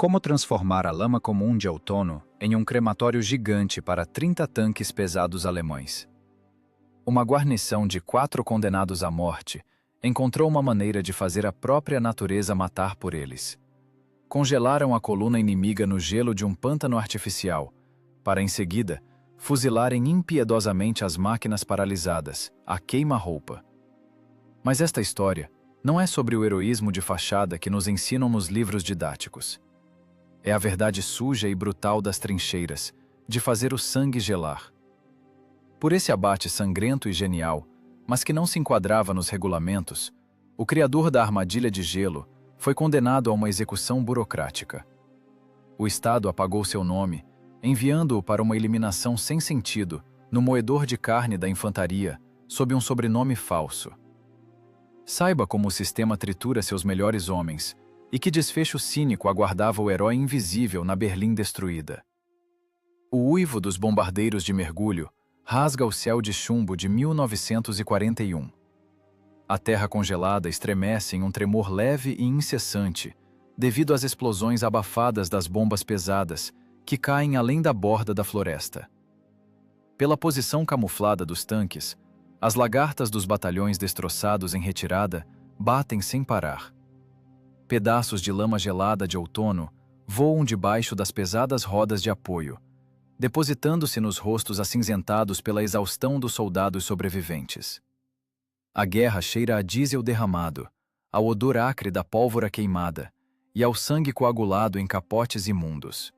Como transformar a lama comum de outono em um crematório gigante para 30 tanques pesados alemães? Uma guarnição de 4 condenados à morte encontrou uma maneira de fazer a própria natureza matar por eles. Congelaram a coluna inimiga no gelo de um pântano artificial, para em seguida fuzilarem impiedosamente as máquinas paralisadas, a queima-roupa. Mas esta história não é sobre o heroísmo de fachada que nos ensinam nos livros didáticos. É a verdade suja e brutal das trincheiras, de fazer o sangue gelar. Por esse abate sangrento e genial, mas que não se enquadrava nos regulamentos, o criador da armadilha de gelo foi condenado a uma execução burocrática. O Estado apagou seu nome, enviando-o para uma eliminação sem sentido no moedor de carne da infantaria, sob um sobrenome falso. Saiba como o sistema tritura seus melhores homens, e que desfecho cínico aguardava o herói invisível na Berlim destruída. O uivo dos bombardeiros de mergulho rasga o céu de chumbo de 1941. A terra congelada estremece em um tremor leve e incessante, devido às explosões abafadas das bombas pesadas, que caem além da borda da floresta. Pela posição camuflada dos tanques, as lagartas dos batalhões destroçados em retirada batem sem parar. Pedaços de lama gelada de outono voam debaixo das pesadas rodas de apoio, depositando-se nos rostos acinzentados pela exaustão dos soldados sobreviventes. A guerra cheira a diesel derramado, ao odor acre da pólvora queimada e ao sangue coagulado em capotes imundos.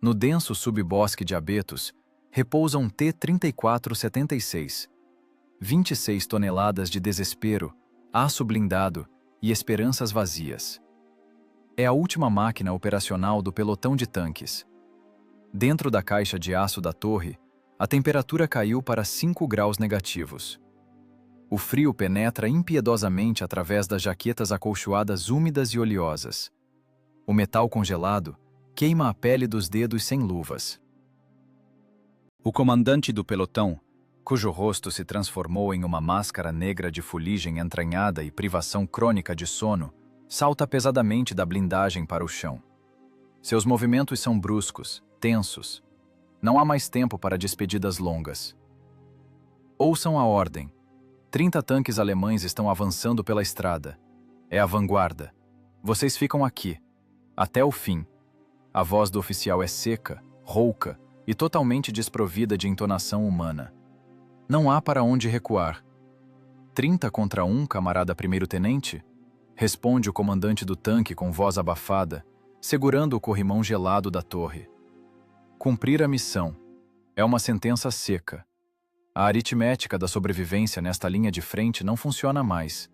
No denso subbosque de abetos repousa um T-34-76, 26 toneladas de desespero, aço blindado e esperanças vazias. É a última máquina operacional do pelotão de tanques. Dentro da caixa de aço da torre, a temperatura caiu para 5 graus negativos. O frio penetra impiedosamente através das jaquetas acolchoadas úmidas e oleosas. O metal congelado queima a pele dos dedos sem luvas. O comandante do pelotão, cujo rosto se transformou em uma máscara negra de fuligem entranhada e privação crônica de sono, salta pesadamente da blindagem para o chão. Seus movimentos são bruscos, tensos. Não há mais tempo para despedidas longas. Ouçam a ordem. 30 tanques alemães estão avançando pela estrada. É a vanguarda. Vocês ficam aqui, até o fim. A voz do oficial é seca, rouca e totalmente desprovida de entonação humana. Não há para onde recuar. 30 contra 1, camarada primeiro-tenente? Responde o comandante do tanque com voz abafada, segurando o corrimão gelado da torre. Cumprir a missão. É uma sentença seca. A aritmética da sobrevivência nesta linha de frente não funciona mais.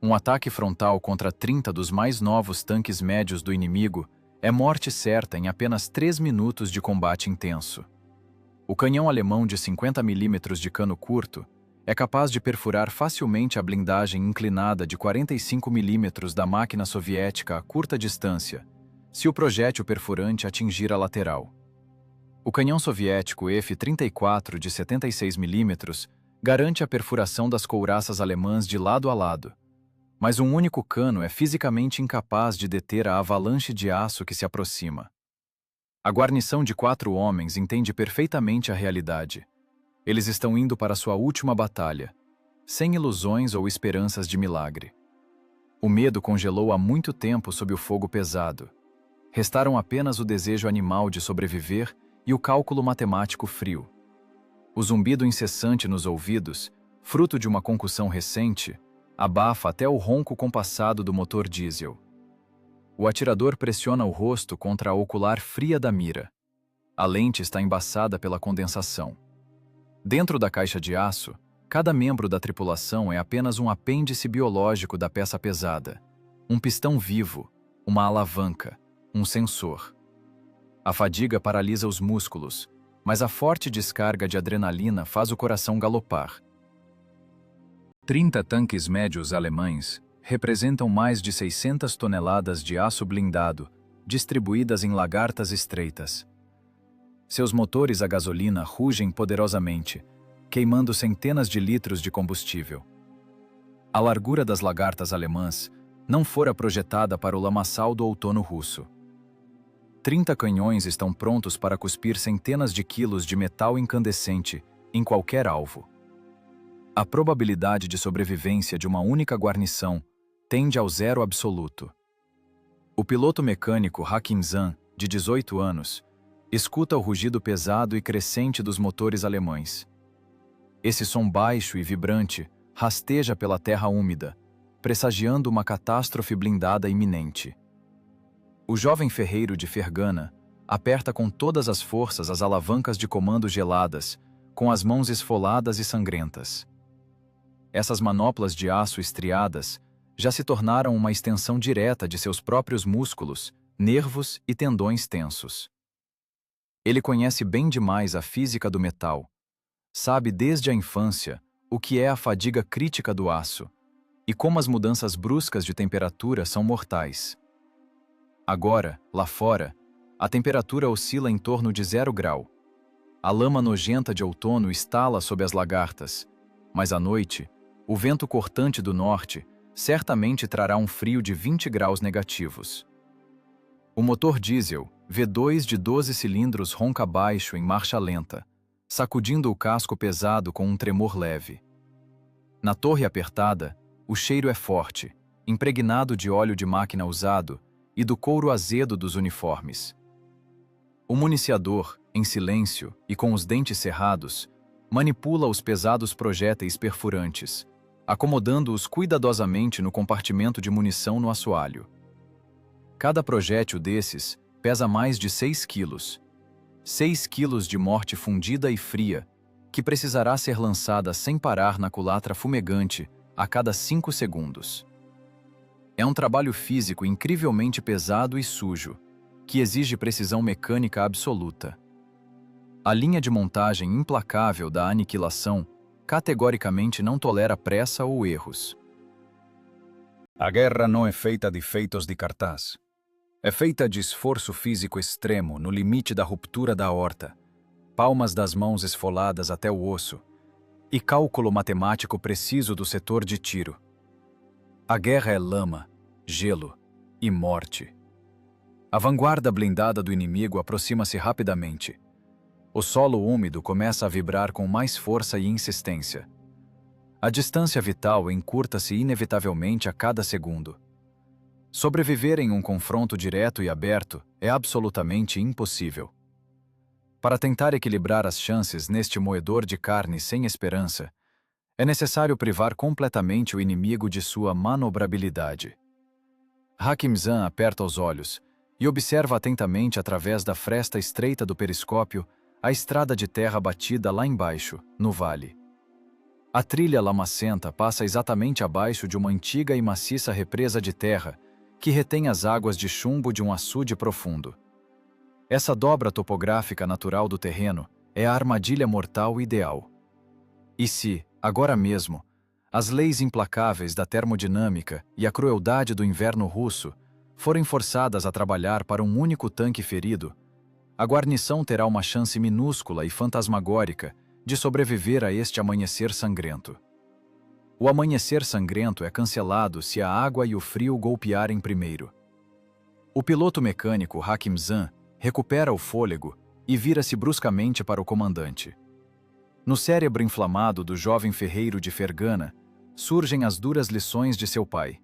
Um ataque frontal contra 30 dos mais novos tanques médios do inimigo é morte certa em apenas 3 minutos de combate intenso. O canhão alemão de 50 mm de cano curto é capaz de perfurar facilmente a blindagem inclinada de 45 mm da máquina soviética a curta distância, se o projétil perfurante atingir a lateral. O canhão soviético F-34 de 76 mm garante a perfuração das couraças alemãs de lado a lado, mas um único cano é fisicamente incapaz de deter a avalanche de aço que se aproxima. A guarnição de 4 homens entende perfeitamente a realidade. Eles estão indo para sua última batalha, sem ilusões ou esperanças de milagre. O medo congelou há muito tempo sob o fogo pesado. Restaram apenas o desejo animal de sobreviver e o cálculo matemático frio. O zumbido incessante nos ouvidos, fruto de uma concussão recente, abafa até o ronco compassado do motor diesel. O atirador pressiona o rosto contra a ocular fria da mira. A lente está embaçada pela condensação. Dentro da caixa de aço, cada membro da tripulação é apenas um apêndice biológico da peça pesada. Um pistão vivo, uma alavanca, um sensor. A fadiga paralisa os músculos, mas a forte descarga de adrenalina faz o coração galopar. 30 tanques médios alemães representam mais de 600 toneladas de aço blindado, distribuídas em lagartas estreitas. Seus motores a gasolina rugem poderosamente, queimando centenas de litros de combustível. A largura das lagartas alemãs não fora projetada para o lamaçal do outono russo. 30 canhões estão prontos para cuspir centenas de quilos de metal incandescente em qualquer alvo. A probabilidade de sobrevivência de uma única guarnição tende ao zero absoluto. O piloto mecânico Hakim Zan, de 18 anos, escuta o rugido pesado e crescente dos motores alemães. Esse som baixo e vibrante rasteja pela terra úmida, pressagiando uma catástrofe blindada iminente. O jovem ferreiro de Fergana aperta com todas as forças as alavancas de comando geladas, com as mãos esfoladas e sangrentas. Essas manoplas de aço estriadas já se tornaram uma extensão direta de seus próprios músculos, nervos e tendões tensos. Ele conhece bem demais a física do metal, sabe desde a infância o que é a fadiga crítica do aço e como as mudanças bruscas de temperatura são mortais. Agora, lá fora, a temperatura oscila em torno de 0 grau. A lama nojenta de outono estala sob as lagartas, mas à noite, o vento cortante do norte certamente trará um frio de 20 graus negativos. O motor diesel, V2 de 12 cilindros ronca baixo em marcha lenta, sacudindo o casco pesado com um tremor leve. Na torre apertada, o cheiro é forte, impregnado de óleo de máquina usado e do couro azedo dos uniformes. O municiador, em silêncio e com os dentes cerrados, manipula os pesados projéteis perfurantes, acomodando-os cuidadosamente no compartimento de munição no assoalho. Cada projétil desses pesa mais de 6 quilos. 6 quilos de morte fundida e fria, que precisará ser lançada sem parar na culatra fumegante a cada 5 segundos. É um trabalho físico incrivelmente pesado e sujo, que exige precisão mecânica absoluta. A linha de montagem implacável da aniquilação categoricamente não tolera pressa ou erros. A guerra não é feita de feitos de cartaz. É feita de esforço físico extremo no limite da ruptura da aorta, palmas das mãos esfoladas até o osso e cálculo matemático preciso do setor de tiro. A guerra é lama, gelo e morte. A vanguarda blindada do inimigo aproxima-se rapidamente. O solo úmido começa a vibrar com mais força e insistência. A distância vital encurta-se inevitavelmente a cada segundo. Sobreviver em um confronto direto e aberto é absolutamente impossível. Para tentar equilibrar as chances neste moedor de carne sem esperança, é necessário privar completamente o inimigo de sua manobrabilidade. Hakim Zan aperta os olhos e observa atentamente através da fresta estreita do periscópio a estrada de terra batida lá embaixo, no vale. A trilha lamacenta passa exatamente abaixo de uma antiga e maciça represa de terra que retém as águas de chumbo de um açude profundo. Essa dobra topográfica natural do terreno é a armadilha mortal ideal. E se, agora mesmo, as leis implacáveis da termodinâmica e a crueldade do inverno russo forem forçadas a trabalhar para um único tanque ferido, a guarnição terá uma chance minúscula e fantasmagórica de sobreviver a este amanhecer sangrento. O amanhecer sangrento é cancelado se a água e o frio golpearem primeiro. O piloto mecânico Hakim Zan recupera o fôlego e vira-se bruscamente para o comandante. No cérebro inflamado do jovem ferreiro de Fergana surgem as duras lições de seu pai.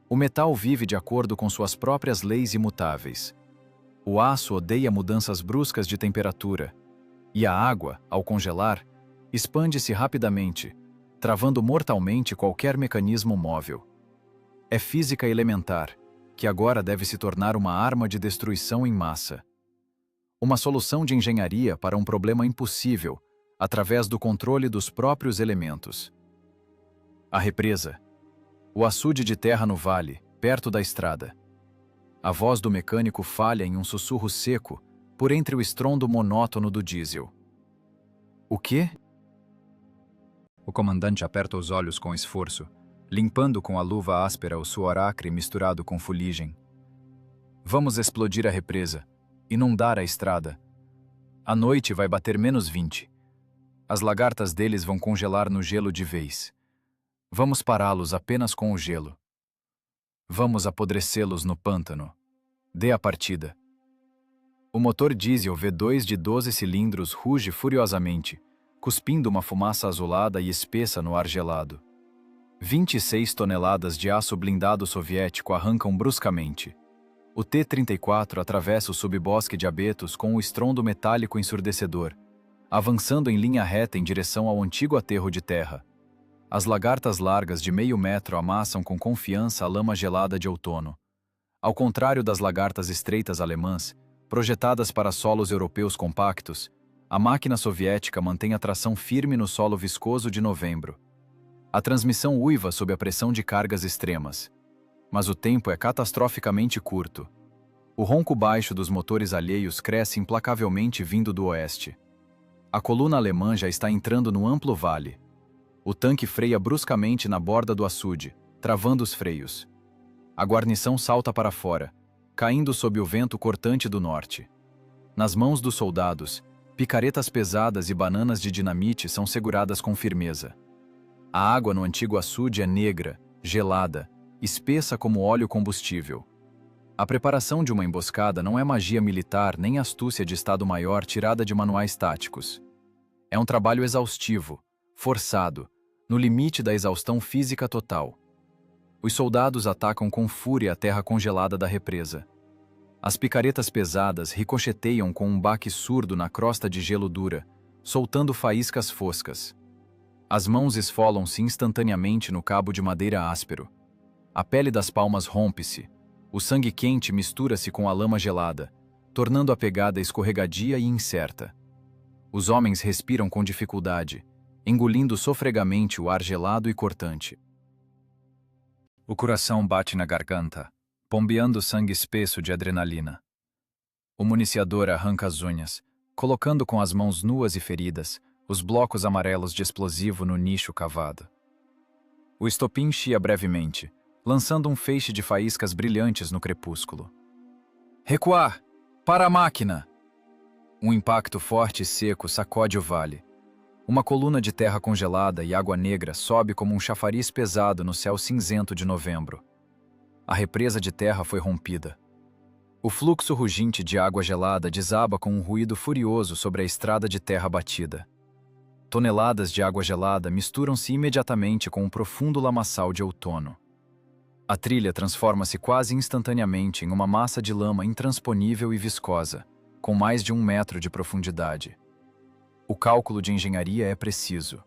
O metal vive de acordo com suas próprias leis imutáveis. O aço odeia mudanças bruscas de temperatura, e a água, ao congelar, expande-se rapidamente, travando mortalmente qualquer mecanismo móvel. É física elementar, que agora deve se tornar uma arma de destruição em massa. Uma solução de engenharia para um problema impossível, através do controle dos próprios elementos. A represa. O açude de terra no vale, perto da estrada. A voz do mecânico falha em um sussurro seco, por entre o estrondo monótono do diesel. O quê? O comandante aperta os olhos com esforço, limpando com a luva áspera o suor acre misturado com fuligem. Vamos explodir a represa, inundar a estrada. À noite vai bater -20. As lagartas deles vão congelar no gelo de vez. Vamos pará-los apenas com o gelo. Vamos apodrecê-los no pântano. Dê a partida. O motor diesel V2 de 12 cilindros ruge furiosamente, cuspindo uma fumaça azulada e espessa no ar gelado. 26 toneladas de aço blindado soviético arrancam bruscamente. O T-34 atravessa o subbosque de abetos com um estrondo metálico ensurdecedor, avançando em linha reta em direção ao antigo aterro de terra. As lagartas largas de meio metro amassam com confiança a lama gelada de outono. Ao contrário das lagartas estreitas alemãs, projetadas para solos europeus compactos, a máquina soviética mantém a tração firme no solo viscoso de novembro. A transmissão uiva sob a pressão de cargas extremas. Mas o tempo é catastroficamente curto. O ronco baixo dos motores alheios cresce implacavelmente vindo do oeste. A coluna alemã já está entrando no amplo vale. O tanque freia bruscamente na borda do açude, travando os freios. A guarnição salta para fora, caindo sob o vento cortante do norte. Nas mãos dos soldados, picaretas pesadas e bananas de dinamite são seguradas com firmeza. A água no antigo açude é negra, gelada, espessa como óleo combustível. A preparação de uma emboscada não é magia militar nem astúcia de Estado-Maior tirada de manuais táticos. É um trabalho exaustivo, forçado, no limite da exaustão física total. Os soldados atacam com fúria a terra congelada da represa. As picaretas pesadas ricocheteiam com um baque surdo na crosta de gelo dura, soltando faíscas foscas. As mãos esfolam-se instantaneamente no cabo de madeira áspero. A pele das palmas rompe-se. O sangue quente mistura-se com a lama gelada, tornando a pegada escorregadia e incerta. Os homens respiram com dificuldade, engolindo sofregamente o ar gelado e cortante. O coração bate na garganta, pombeando sangue espesso de adrenalina. O municiador arranca as unhas, colocando com as mãos nuas e feridas os blocos amarelos de explosivo no nicho cavado. O estopim chia brevemente, lançando um feixe de faíscas brilhantes no crepúsculo. Recuar! Para a máquina! Um impacto forte e seco sacode o vale. Uma coluna de terra congelada e água negra sobe como um chafariz pesado no céu cinzento de novembro. A represa de terra foi rompida. O fluxo ruginte de água gelada desaba com um ruído furioso sobre a estrada de terra batida. Toneladas de água gelada misturam-se imediatamente com um profundo lamaçal de outono. A trilha transforma-se quase instantaneamente em uma massa de lama intransponível e viscosa, com mais de 1 metro de profundidade. O cálculo de engenharia é preciso.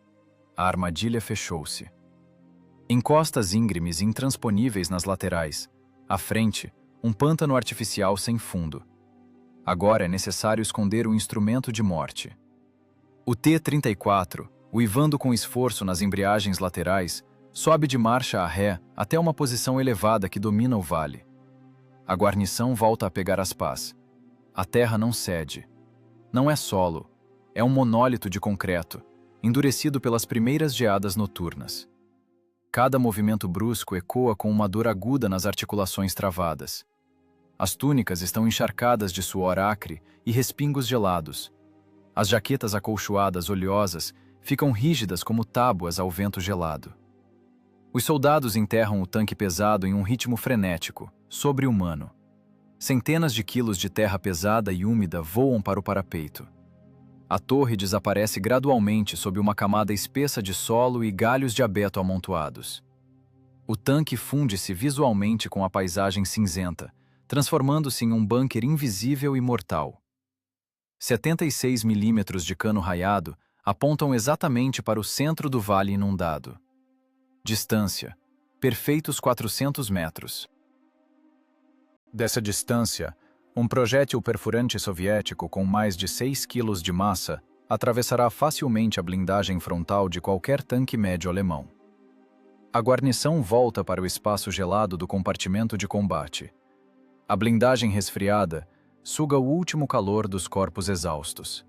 A armadilha fechou-se. Encostas íngremes e intransponíveis nas laterais. À frente, um pântano artificial sem fundo. Agora é necessário esconder o instrumento de morte. O T-34, uivando com esforço nas embreagens laterais, sobe de marcha a ré até uma posição elevada que domina o vale. A guarnição volta a pegar as pás. A terra não cede. Não é solo. É um monólito de concreto, endurecido pelas primeiras geadas noturnas. Cada movimento brusco ecoa com uma dor aguda nas articulações travadas. As túnicas estão encharcadas de suor acre e respingos gelados. As jaquetas acolchoadas oleosas ficam rígidas como tábuas ao vento gelado. Os soldados enterram o tanque pesado em um ritmo frenético, sobre-humano. Centenas de quilos de terra pesada e úmida voam para o parapeito. A torre desaparece gradualmente sob uma camada espessa de solo e galhos de abeto amontoados. O tanque funde-se visualmente com a paisagem cinzenta, transformando-se em um bunker invisível e mortal. 76 milímetros de cano raiado apontam exatamente para o centro do vale inundado. Distância: perfeitos 400 metros. Dessa distância, um projétil perfurante soviético com mais de 6 quilos de massa atravessará facilmente a blindagem frontal de qualquer tanque médio alemão. A guarnição volta para o espaço gelado do compartimento de combate. A blindagem resfriada suga o último calor dos corpos exaustos.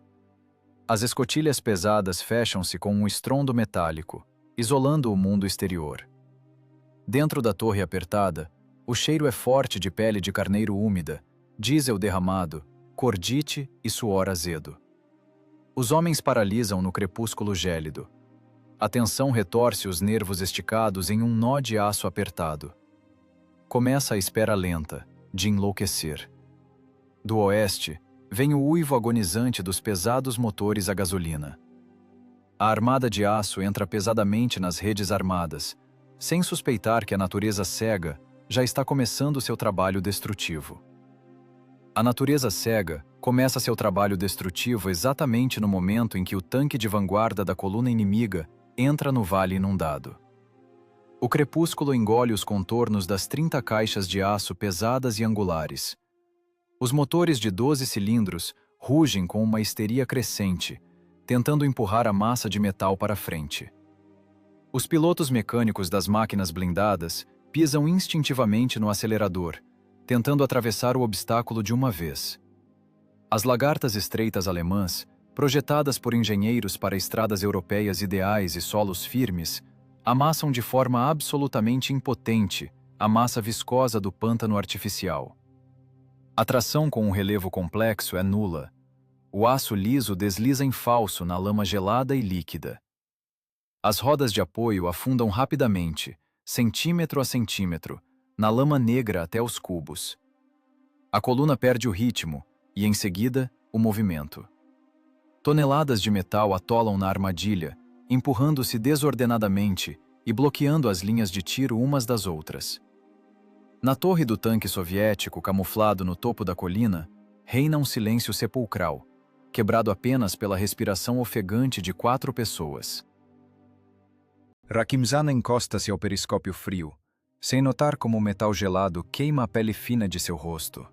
As escotilhas pesadas fecham-se com um estrondo metálico, isolando o mundo exterior. Dentro da torre apertada, o cheiro é forte de pele de carneiro úmida, diesel derramado, cordite e suor azedo. Os homens paralisam no crepúsculo gélido. A tensão retorce os nervos esticados em um nó de aço apertado. Começa a espera lenta, de enlouquecer. Do oeste, vem o uivo agonizante dos pesados motores a gasolina. A armada de aço entra pesadamente nas redes armadas, sem suspeitar que a natureza cega já está começando seu trabalho destrutivo. A natureza cega começa seu trabalho destrutivo exatamente no momento em que o tanque de vanguarda da coluna inimiga entra no vale inundado. O crepúsculo engole os contornos das 30 caixas de aço pesadas e angulares. Os motores de 12 cilindros rugem com uma histeria crescente, tentando empurrar a massa de metal para frente. Os pilotos mecânicos das máquinas blindadas pisam instintivamente no acelerador, tentando atravessar o obstáculo de uma vez. As lagartas estreitas alemãs, projetadas por engenheiros para estradas europeias ideais e solos firmes, amassam de forma absolutamente impotente a massa viscosa do pântano artificial. A tração com um relevo complexo é nula. O aço liso desliza em falso na lama gelada e líquida. As rodas de apoio afundam rapidamente, centímetro a centímetro, na lama negra até os cubos. A coluna perde o ritmo e, em seguida, o movimento. Toneladas de metal atolam na armadilha, empurrando-se desordenadamente e bloqueando as linhas de tiro umas das outras. Na torre do tanque soviético, camuflado no topo da colina, reina um silêncio sepulcral, quebrado apenas pela respiração ofegante de 4 pessoas. Rakimzana encosta-se ao periscópio frio, sem notar como o metal gelado queima a pele fina de seu rosto.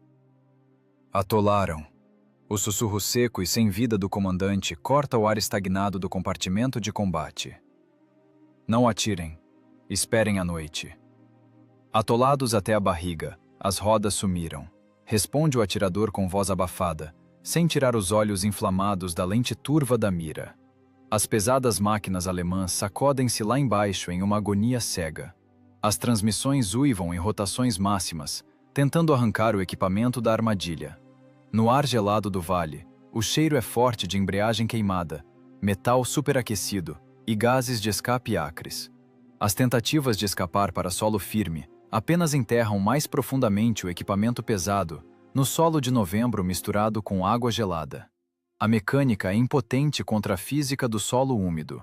Atolaram. O sussurro seco e sem vida do comandante corta o ar estagnado do compartimento de combate. Não atirem. Esperem a noite. Atolados até a barriga, as rodas sumiram. Responde o atirador com voz abafada, sem tirar os olhos inflamados da lente turva da mira. As pesadas máquinas alemãs sacodem-se lá embaixo em uma agonia cega. As transmissões uivam em rotações máximas, tentando arrancar o equipamento da armadilha. No ar gelado do vale, o cheiro é forte de embreagem queimada, metal superaquecido e gases de escape acres. As tentativas de escapar para solo firme apenas enterram mais profundamente o equipamento pesado no solo de novembro misturado com água gelada. A mecânica é impotente contra a física do solo úmido.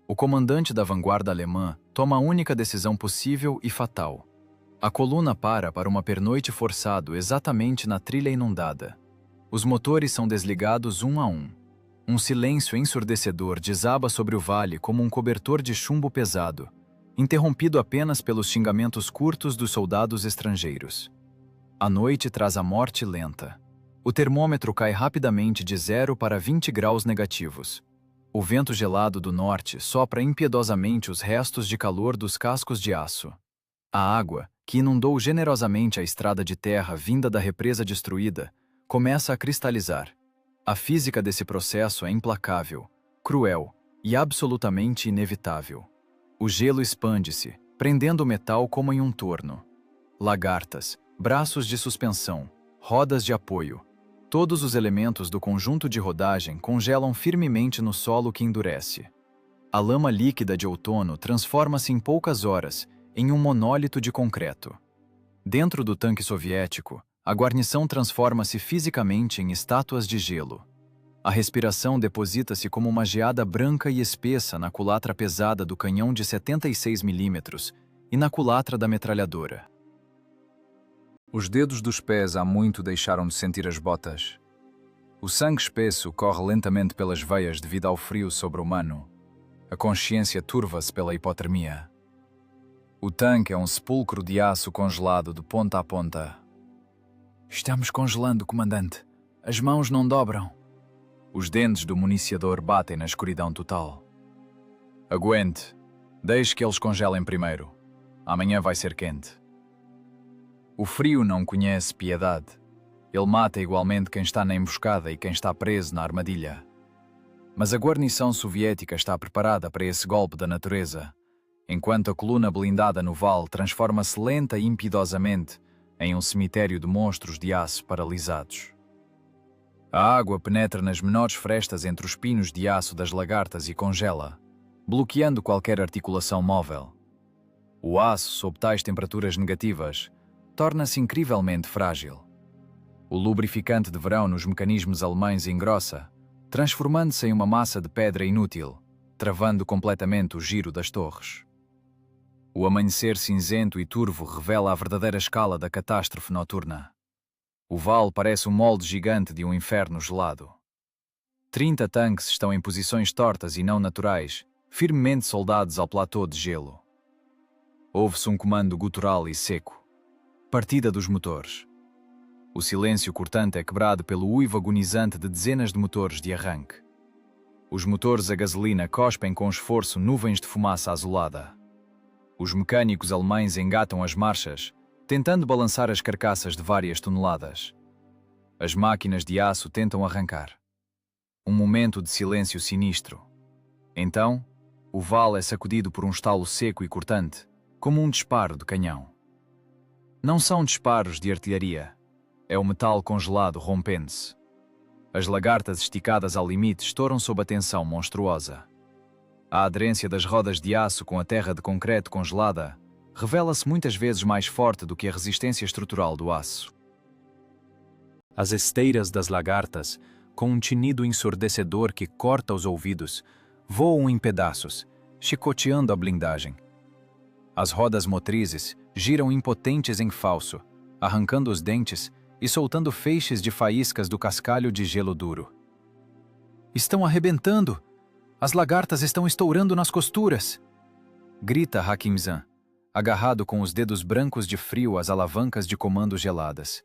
O comandante da vanguarda alemã toma a única decisão possível e fatal. A coluna para uma pernoite forçado exatamente na trilha inundada. Os motores são desligados um a um. Um silêncio ensurdecedor desaba sobre o vale como um cobertor de chumbo pesado, interrompido apenas pelos xingamentos curtos dos soldados estrangeiros. A noite traz a morte lenta. O termômetro cai rapidamente de 0 para 20 graus negativos. O vento gelado do norte sopra impiedosamente os restos de calor dos cascos de aço. A água, que inundou generosamente a estrada de terra vinda da represa destruída, começa a cristalizar. A física desse processo é implacável, cruel e absolutamente inevitável. O gelo expande-se, prendendo o metal como em um torno. Lagartas, braços de suspensão, rodas de apoio. Todos os elementos do conjunto de rodagem congelam firmemente no solo que endurece. A lama líquida de outono transforma-se em poucas horas em um monólito de concreto. Dentro do tanque soviético, a guarnição transforma-se fisicamente em estátuas de gelo. A respiração deposita-se como uma geada branca e espessa na culatra pesada do canhão de 76 mm e na culatra da metralhadora. Os dedos dos pés há muito deixaram de sentir as botas. O sangue espesso corre lentamente pelas veias devido ao frio sobre-humano. A consciência turva-se pela hipotermia. O tanque é um sepulcro de aço congelado de ponta a ponta. Estamos congelando, comandante. As mãos não dobram. Os dentes do municiador batem na escuridão total. Aguente. Deixe que eles congelem primeiro. Amanhã vai ser quente. O frio não conhece piedade. Ele mata igualmente quem está na emboscada e quem está preso na armadilha. Mas a guarnição soviética está preparada para esse golpe da natureza, enquanto a coluna blindada no vale transforma-se lenta e impiedosamente em um cemitério de monstros de aço paralisados. A água penetra nas menores frestas entre os pinos de aço das lagartas e congela, bloqueando qualquer articulação móvel. O aço, sob tais temperaturas negativas, torna-se incrivelmente frágil. O lubrificante de verão nos mecanismos alemães engrossa, transformando-se em uma massa de pedra inútil, travando completamente o giro das torres. O amanhecer cinzento e turvo revela a verdadeira escala da catástrofe noturna. O vale parece o molde gigante de um inferno gelado. 30 tanques estão em posições tortas e não naturais, firmemente soldados ao platô de gelo. Ouve-se um comando gutural e seco. Partida dos motores. O silêncio cortante é quebrado pelo uivo agonizante de dezenas de motores de arranque. Os motores a gasolina cospem com esforço nuvens de fumaça azulada. Os mecânicos alemães engatam as marchas, tentando balançar as carcaças de várias toneladas. As máquinas de aço tentam arrancar. Um momento de silêncio sinistro. Então, o vale é sacudido por um estalo seco e cortante, como um disparo de canhão. Não são disparos de artilharia. É o metal congelado rompendo-se. As lagartas esticadas ao limite estouram sob a tensão monstruosa. A aderência das rodas de aço com a terra de concreto congelada revela-se muitas vezes mais forte do que a resistência estrutural do aço. As esteiras das lagartas, com um tinido ensurdecedor que corta os ouvidos, voam em pedaços, chicoteando a blindagem. As rodas motrizes giram impotentes em falso, arrancando os dentes e soltando feixes de faíscas do cascalho de gelo duro. Estão arrebentando! As lagartas estão estourando nas costuras! Grita Hakimzan, agarrado com os dedos brancos de frio às alavancas de comando geladas.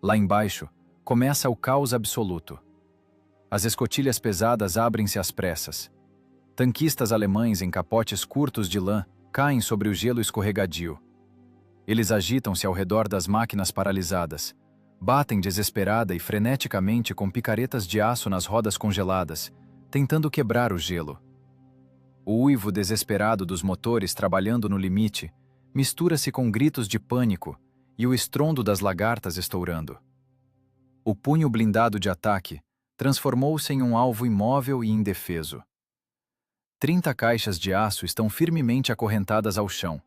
Lá embaixo, começa o caos absoluto. As escotilhas pesadas abrem-se às pressas. Tanquistas alemães em capotes curtos de lã caem sobre o gelo escorregadio. Eles agitam-se ao redor das máquinas paralisadas, batem desesperada e freneticamente com picaretas de aço nas rodas congeladas, tentando quebrar o gelo. O uivo desesperado dos motores trabalhando no limite mistura-se com gritos de pânico e o estrondo das lagartas estourando. O punho blindado de ataque transformou-se em um alvo imóvel e indefeso. 30 caixas de aço estão firmemente acorrentadas ao chão,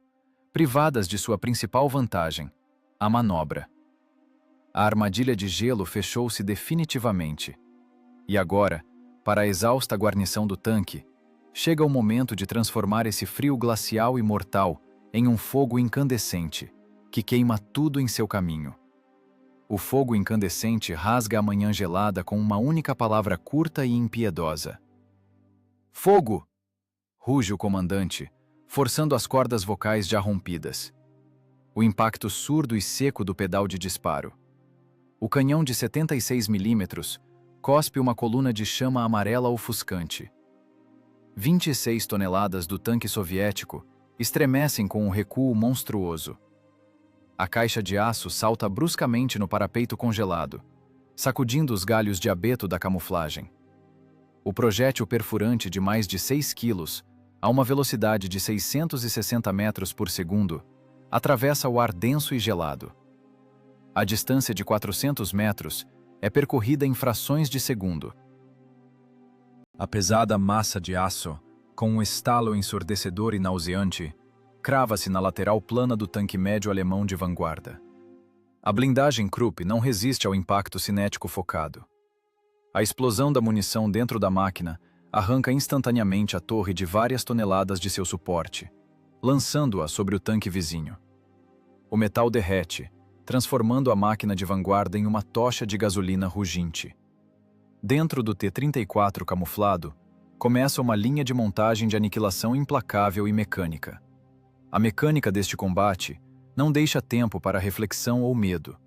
privadas de sua principal vantagem, a manobra. A armadilha de gelo fechou-se definitivamente. E agora, para a exausta guarnição do tanque, chega o momento de transformar esse frio glacial e mortal em um fogo incandescente, que queima tudo em seu caminho. O fogo incandescente rasga a manhã gelada com uma única palavra curta e impiedosa. Fogo! Ruge o comandante, forçando as cordas vocais já rompidas. O impacto surdo e seco do pedal de disparo. O canhão de 76 milímetros cospe uma coluna de chama amarela ofuscante. 26 toneladas do tanque soviético estremecem com um recuo monstruoso. A caixa de aço salta bruscamente no parapeito congelado, sacudindo os galhos de abeto da camuflagem. O projétil perfurante de mais de 6 quilos, a uma velocidade de 660 metros por segundo, atravessa o ar denso e gelado. A distância de 400 metros é percorrida em frações de segundo. A pesada massa de aço, com um estalo ensurdecedor e nauseante, crava-se na lateral plana do tanque médio alemão de vanguarda. A blindagem Krupp não resiste ao impacto cinético focado. A explosão da munição dentro da máquina arranca instantaneamente a torre de várias toneladas de seu suporte, lançando-a sobre o tanque vizinho. O metal derrete, transformando a máquina de vanguarda em uma tocha de gasolina ruginte. Dentro do T-34 camuflado, começa uma linha de montagem de aniquilação implacável e mecânica. A mecânica deste combate não deixa tempo para reflexão ou medo.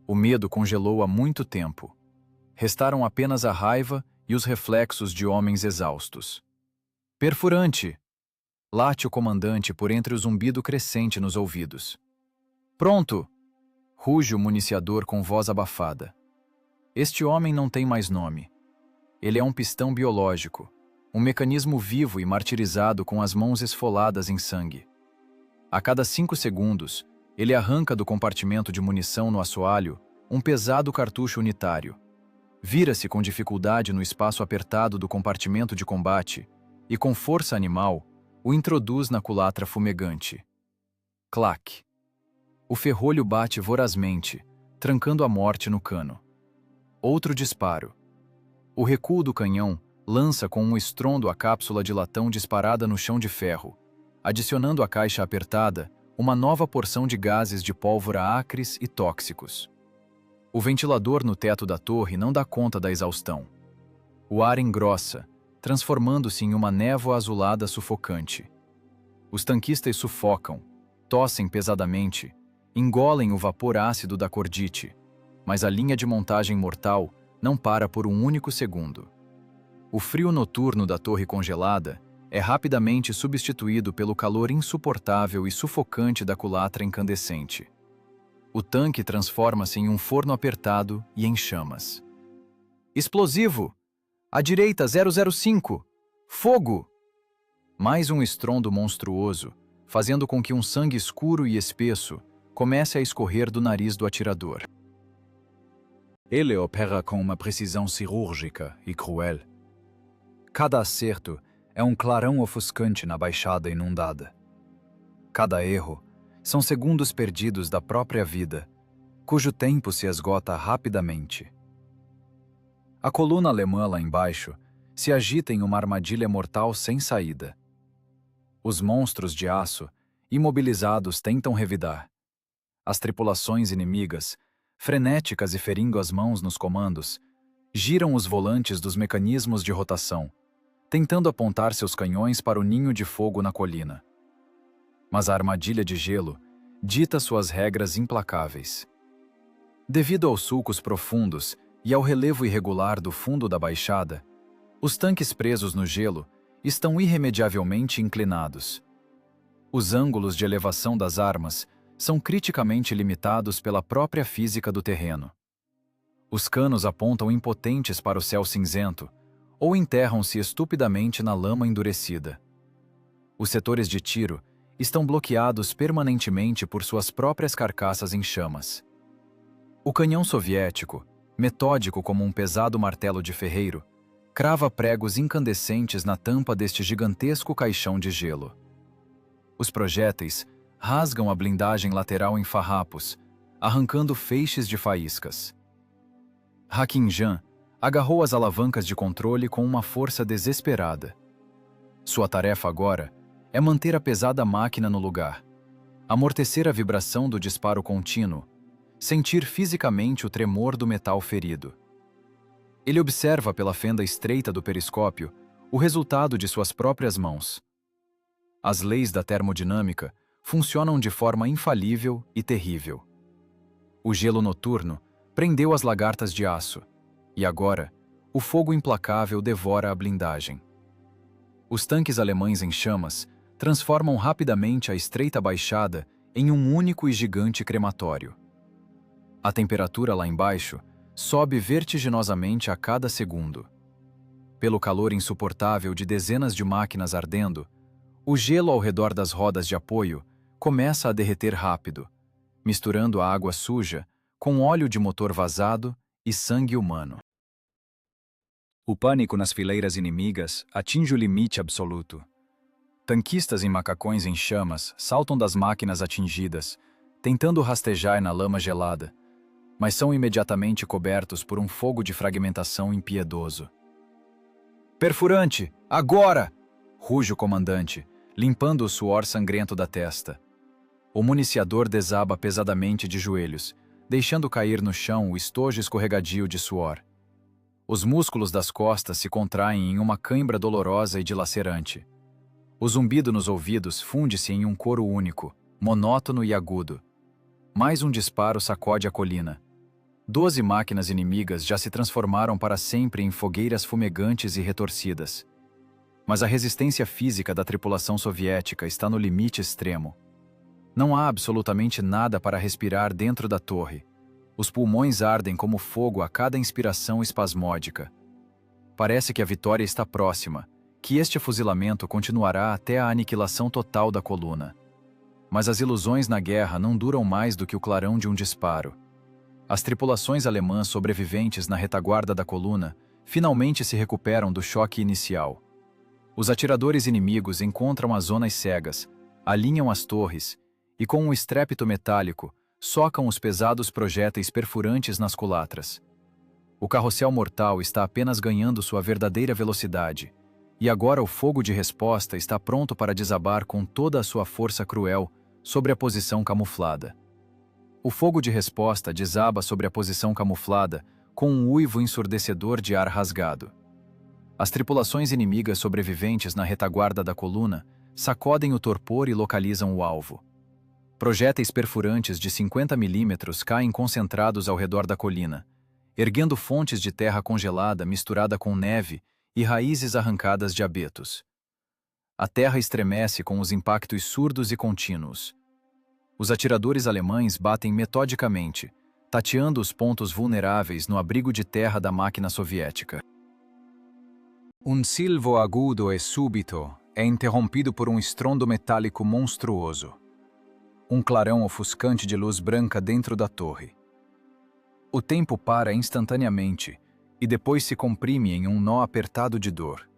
O medo congelou há muito tempo. Restaram apenas a raiva e os reflexos de homens exaustos. Perfurante! Late o comandante por entre o zumbido crescente nos ouvidos. Pronto! Ruge o municiador com voz abafada. Este homem não tem mais nome. Ele é um pistão biológico, um mecanismo vivo e martirizado com as mãos esfoladas em sangue. A cada 5 segundos, ele arranca do compartimento de munição no assoalho um pesado cartucho unitário. Vira-se com dificuldade no espaço apertado do compartimento de combate e, com força animal, o introduz na culatra fumegante. Clac! O ferrolho bate vorazmente, trancando a morte no cano. Outro disparo. O recuo do canhão lança com um estrondo a cápsula de latão disparada no chão de ferro, adicionando à caixa apertada uma nova porção de gases de pólvora acres e tóxicos. O ventilador no teto da torre não dá conta da exaustão. O ar engrossa, transformando-se em uma névoa azulada sufocante. Os tanquistas sufocam, tossem pesadamente, engolem o vapor ácido da cordite, mas a linha de montagem mortal não para por um único segundo. O frio noturno da torre congelada é rapidamente substituído pelo calor insuportável e sufocante da culatra incandescente. O tanque transforma-se em um forno apertado e em chamas. Explosivo! À direita, 005! Fogo! Mais um estrondo monstruoso, fazendo com que um sangue escuro e espesso comece a escorrer do nariz do atirador. Ele opera com uma precisão cirúrgica e cruel. Cada acerto é um clarão ofuscante na baixada inundada. Cada erro são segundos perdidos da própria vida, cujo tempo se esgota rapidamente. A coluna alemã lá embaixo se agita em uma armadilha mortal sem saída. Os monstros de aço, imobilizados, tentam revidar. As tripulações inimigas, frenéticas e ferindo as mãos nos comandos, giram os volantes dos mecanismos de rotação, tentando apontar seus canhões para o ninho de fogo na colina. Mas a armadilha de gelo dita suas regras implacáveis. Devido aos sulcos profundos e ao relevo irregular do fundo da baixada, os tanques presos no gelo estão irremediavelmente inclinados. Os ângulos de elevação das armas são criticamente limitados pela própria física do terreno. Os canos apontam impotentes para o céu cinzento, ou enterram-se estupidamente na lama endurecida. Os setores de tiro estão bloqueados permanentemente por suas próprias carcaças em chamas. O canhão soviético, metódico como um pesado martelo de ferreiro, crava pregos incandescentes na tampa deste gigantesco caixão de gelo. Os projéteis rasgam a blindagem lateral em farrapos, arrancando feixes de faíscas. Hakim-Jan agarrou as alavancas de controle com uma força desesperada. Sua tarefa agora é manter a pesada máquina no lugar, amortecer a vibração do disparo contínuo, sentir fisicamente o tremor do metal ferido. Ele observa pela fenda estreita do periscópio o resultado de suas próprias mãos. As leis da termodinâmica funcionam de forma infalível e terrível. O gelo noturno prendeu as lagartas de aço, e agora, o fogo implacável devora a blindagem. Os tanques alemães em chamas transformam rapidamente a estreita baixada em um único e gigante crematório. A temperatura lá embaixo sobe vertiginosamente a cada segundo. Pelo calor insuportável de dezenas de máquinas ardendo, o gelo ao redor das rodas de apoio começa a derreter rápido, misturando a água suja com óleo de motor vazado e sangue humano. O pânico nas fileiras inimigas atinge o limite absoluto. Tanquistas em macacões em chamas saltam das máquinas atingidas, tentando rastejar na lama gelada, mas são imediatamente cobertos por um fogo de fragmentação impiedoso. "Perfurante! Agora!" ruge o comandante, limpando o suor sangrento da testa. O municiador desaba pesadamente de joelhos, deixando cair no chão o estojo escorregadio de suor. Os músculos das costas se contraem em uma cãibra dolorosa e dilacerante. O zumbido nos ouvidos funde-se em um coro único, monótono e agudo. Mais um disparo sacode a colina. 12 máquinas inimigas já se transformaram para sempre em fogueiras fumegantes e retorcidas. Mas a resistência física da tripulação soviética está no limite extremo. Não há absolutamente nada para respirar dentro da torre. Os pulmões ardem como fogo a cada inspiração espasmódica. Parece que a vitória está próxima, que este fuzilamento continuará até a aniquilação total da coluna. Mas as ilusões na guerra não duram mais do que o clarão de um disparo. As tripulações alemãs sobreviventes na retaguarda da coluna finalmente se recuperam do choque inicial. Os atiradores inimigos encontram as zonas cegas, alinham as torres e, com um estrépito metálico, socam os pesados projéteis perfurantes nas culatras. O carrossel mortal está apenas ganhando sua verdadeira velocidade, e agora o fogo de resposta está pronto para desabar com toda a sua força cruel sobre a posição camuflada. O fogo de resposta desaba sobre a posição camuflada com um uivo ensurdecedor de ar rasgado. As tripulações inimigas sobreviventes na retaguarda da coluna sacodem o torpor e localizam o alvo. Projéteis perfurantes de 50 milímetros caem concentrados ao redor da colina, erguendo fontes de terra congelada misturada com neve e raízes arrancadas de abetos. A terra estremece com os impactos surdos e contínuos. Os atiradores alemães batem metodicamente, tateando os pontos vulneráveis no abrigo de terra da máquina soviética. Um silvo agudo e súbito é interrompido por um estrondo metálico monstruoso. Um clarão ofuscante de luz branca dentro da torre. O tempo para instantaneamente e depois se comprime em um nó apertado de dor.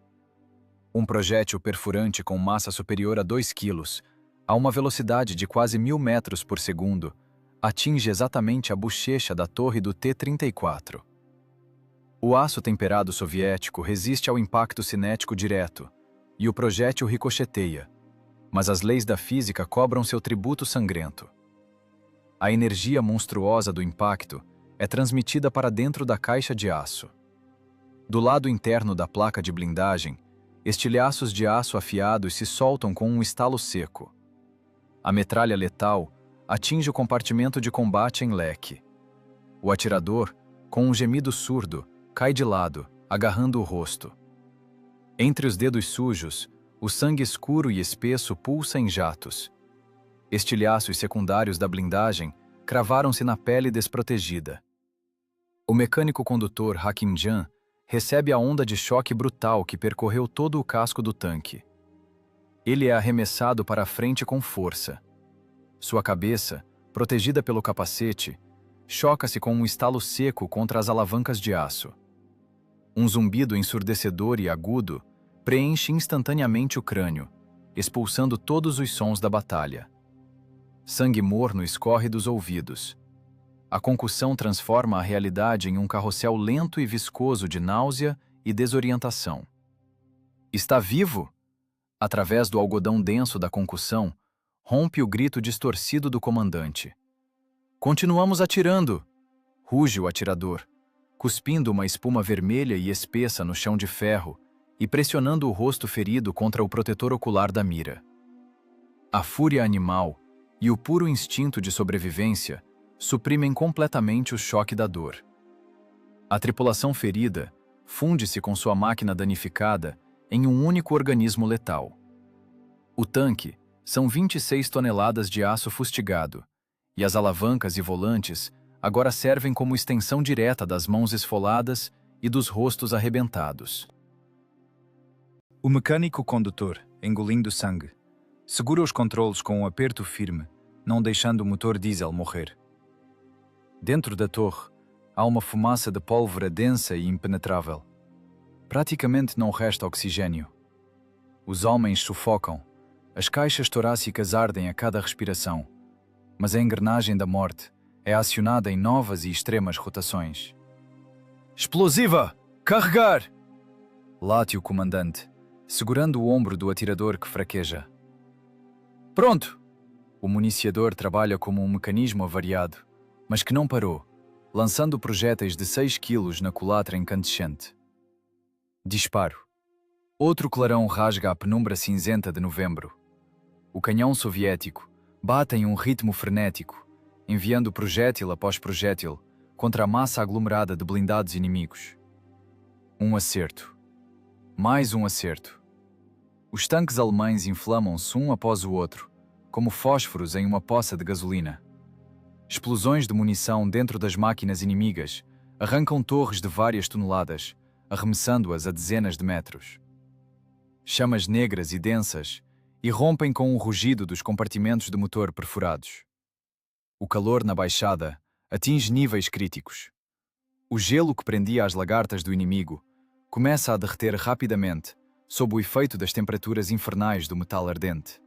Um projétil perfurante com massa superior a 2 quilos, a uma velocidade de quase 1000 metros por segundo, atinge exatamente a bochecha da torre do T-34. O aço temperado soviético resiste ao impacto cinético direto, e o projétil ricocheteia, mas as leis da física cobram seu tributo sangrento. A energia monstruosa do impacto é transmitida para dentro da caixa de aço. Do lado interno da placa de blindagem, estilhaços de aço afiados se soltam com um estalo seco. A metralha letal atinge o compartimento de combate em leque. O atirador, com um gemido surdo, cai de lado, agarrando o rosto. Entre os dedos sujos, o sangue escuro e espesso pulsa em jatos. Estilhaços secundários da blindagem cravaram-se na pele desprotegida. O mecânico condutor Hakim Jan recebe a onda de choque brutal que percorreu todo o casco do tanque. Ele é arremessado para a frente com força. Sua cabeça, protegida pelo capacete, choca-se com um estalo seco contra as alavancas de aço. Um zumbido ensurdecedor e agudo preenche instantaneamente o crânio, expulsando todos os sons da batalha. Sangue morno escorre dos ouvidos. A concussão transforma a realidade em um carrossel lento e viscoso de náusea e desorientação. Está vivo? Através do algodão denso da concussão, rompe o grito distorcido do comandante. Continuamos atirando! Ruge o atirador, cuspindo uma espuma vermelha e espessa no chão de ferro e pressionando o rosto ferido contra o protetor ocular da mira. A fúria animal e o puro instinto de sobrevivência suprimem completamente o choque da dor. A tripulação ferida funde-se com sua máquina danificada em um único organismo letal. O tanque são 26 toneladas de aço fustigado, e as alavancas e volantes agora servem como extensão direta das mãos esfoladas e dos rostos arrebentados. O mecânico condutor, engolindo sangue, segura os controles com um aperto firme, não deixando o motor diesel morrer. Dentro da torre, há uma fumaça de pólvora densa e impenetrável. Praticamente não resta oxigênio. Os homens sufocam, as caixas torácicas ardem a cada respiração, mas a engrenagem da morte é acionada em novas e extremas rotações. Explosiva! Carregar! Late o comandante, segurando o ombro do atirador que fraqueja. Pronto! O municiador trabalha como um mecanismo avariado, mas que não parou, lançando projéteis de 6 quilos na culatra incandescente. Disparo. Outro clarão rasga a penumbra cinzenta de novembro. O canhão soviético bate em um ritmo frenético, enviando projétil após projétil contra a massa aglomerada de blindados inimigos. Um acerto. Mais um acerto. Os tanques alemães inflamam-se um após o outro, como fósforos em uma poça de gasolina. Explosões de munição dentro das máquinas inimigas arrancam torres de várias toneladas, arremessando-as a dezenas de metros. Chamas negras e densas irrompem com o rugido dos compartimentos de motor perfurados. O calor na baixada atinge níveis críticos. O gelo que prendia as lagartas do inimigo começa a derreter rapidamente sob o efeito das temperaturas infernais do metal ardente.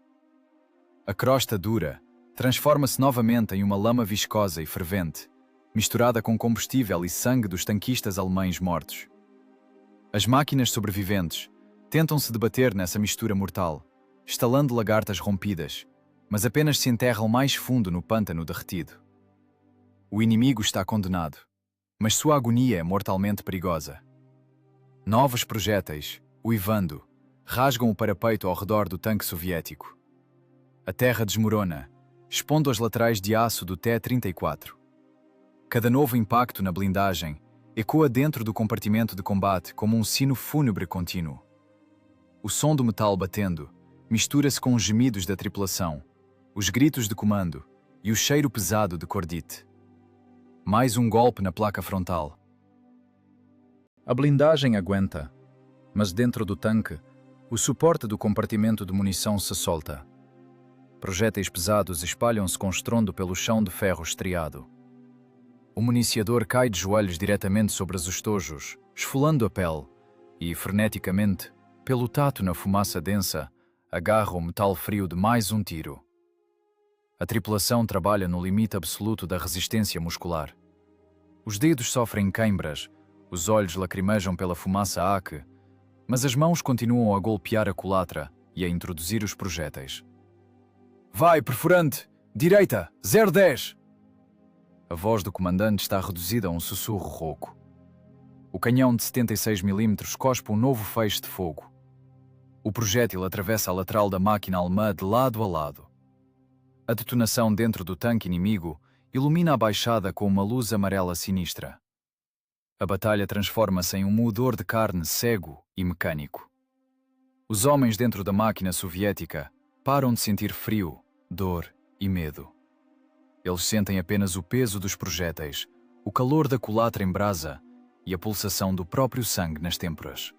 A crosta dura transforma-se novamente em uma lama viscosa e fervente, misturada com combustível e sangue dos tanquistas alemães mortos. As máquinas sobreviventes tentam se debater nessa mistura mortal, estalando lagartas rompidas, mas apenas se enterram mais fundo no pântano derretido. O inimigo está condenado, mas sua agonia é mortalmente perigosa. Novos projéteis, uivando, rasgam o parapeito ao redor do tanque soviético. A terra desmorona, expondo as laterais de aço do T-34. Cada novo impacto na blindagem ecoa dentro do compartimento de combate como um sino fúnebre contínuo. O som do metal batendo mistura-se com os gemidos da tripulação, os gritos de comando e o cheiro pesado de cordite. Mais um golpe na placa frontal. A blindagem aguenta, mas dentro do tanque, o suporte do compartimento de munição se solta. Projéteis pesados espalham-se com estrondo pelo chão de ferro estriado. O municiador cai de joelhos diretamente sobre os estojos, esfolando a pele, e, freneticamente, pelo tato na fumaça densa, agarra o metal frio de mais um tiro. A tripulação trabalha no limite absoluto da resistência muscular. Os dedos sofrem queimbras, os olhos lacrimejam pela fumaça aque, mas as mãos continuam a golpear a culatra e a introduzir os projéteis. Vai, perfurante! Direita! 010! A voz do comandante está reduzida a um sussurro rouco. O canhão de 76 mm cospe um novo feixe de fogo. O projétil atravessa a lateral da máquina alemã de lado a lado. A detonação dentro do tanque inimigo ilumina a baixada com uma luz amarela sinistra. A batalha transforma-se em um moedor de carne cego e mecânico. Os homens dentro da máquina soviética param de sentir frio, dor e medo. Eles sentem apenas o peso dos projéteis, o calor da culatra em brasa e a pulsação do próprio sangue nas têmporas.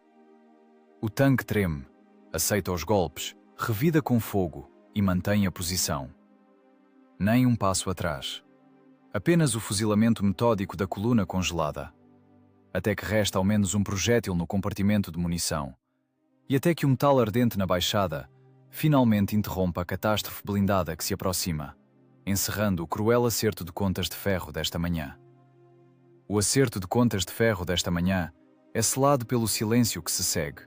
O tanque treme, aceita os golpes, revida com fogo e mantém a posição. Nem um passo atrás. Apenas o fuzilamento metódico da coluna congelada. Até que resta ao menos um projétil no compartimento de munição. E até que um metal ardente na baixada finalmente interrompa a catástrofe blindada que se aproxima, encerrando o cruel acerto de contas de ferro desta manhã. O acerto de contas de ferro desta manhã é selado pelo silêncio que se segue.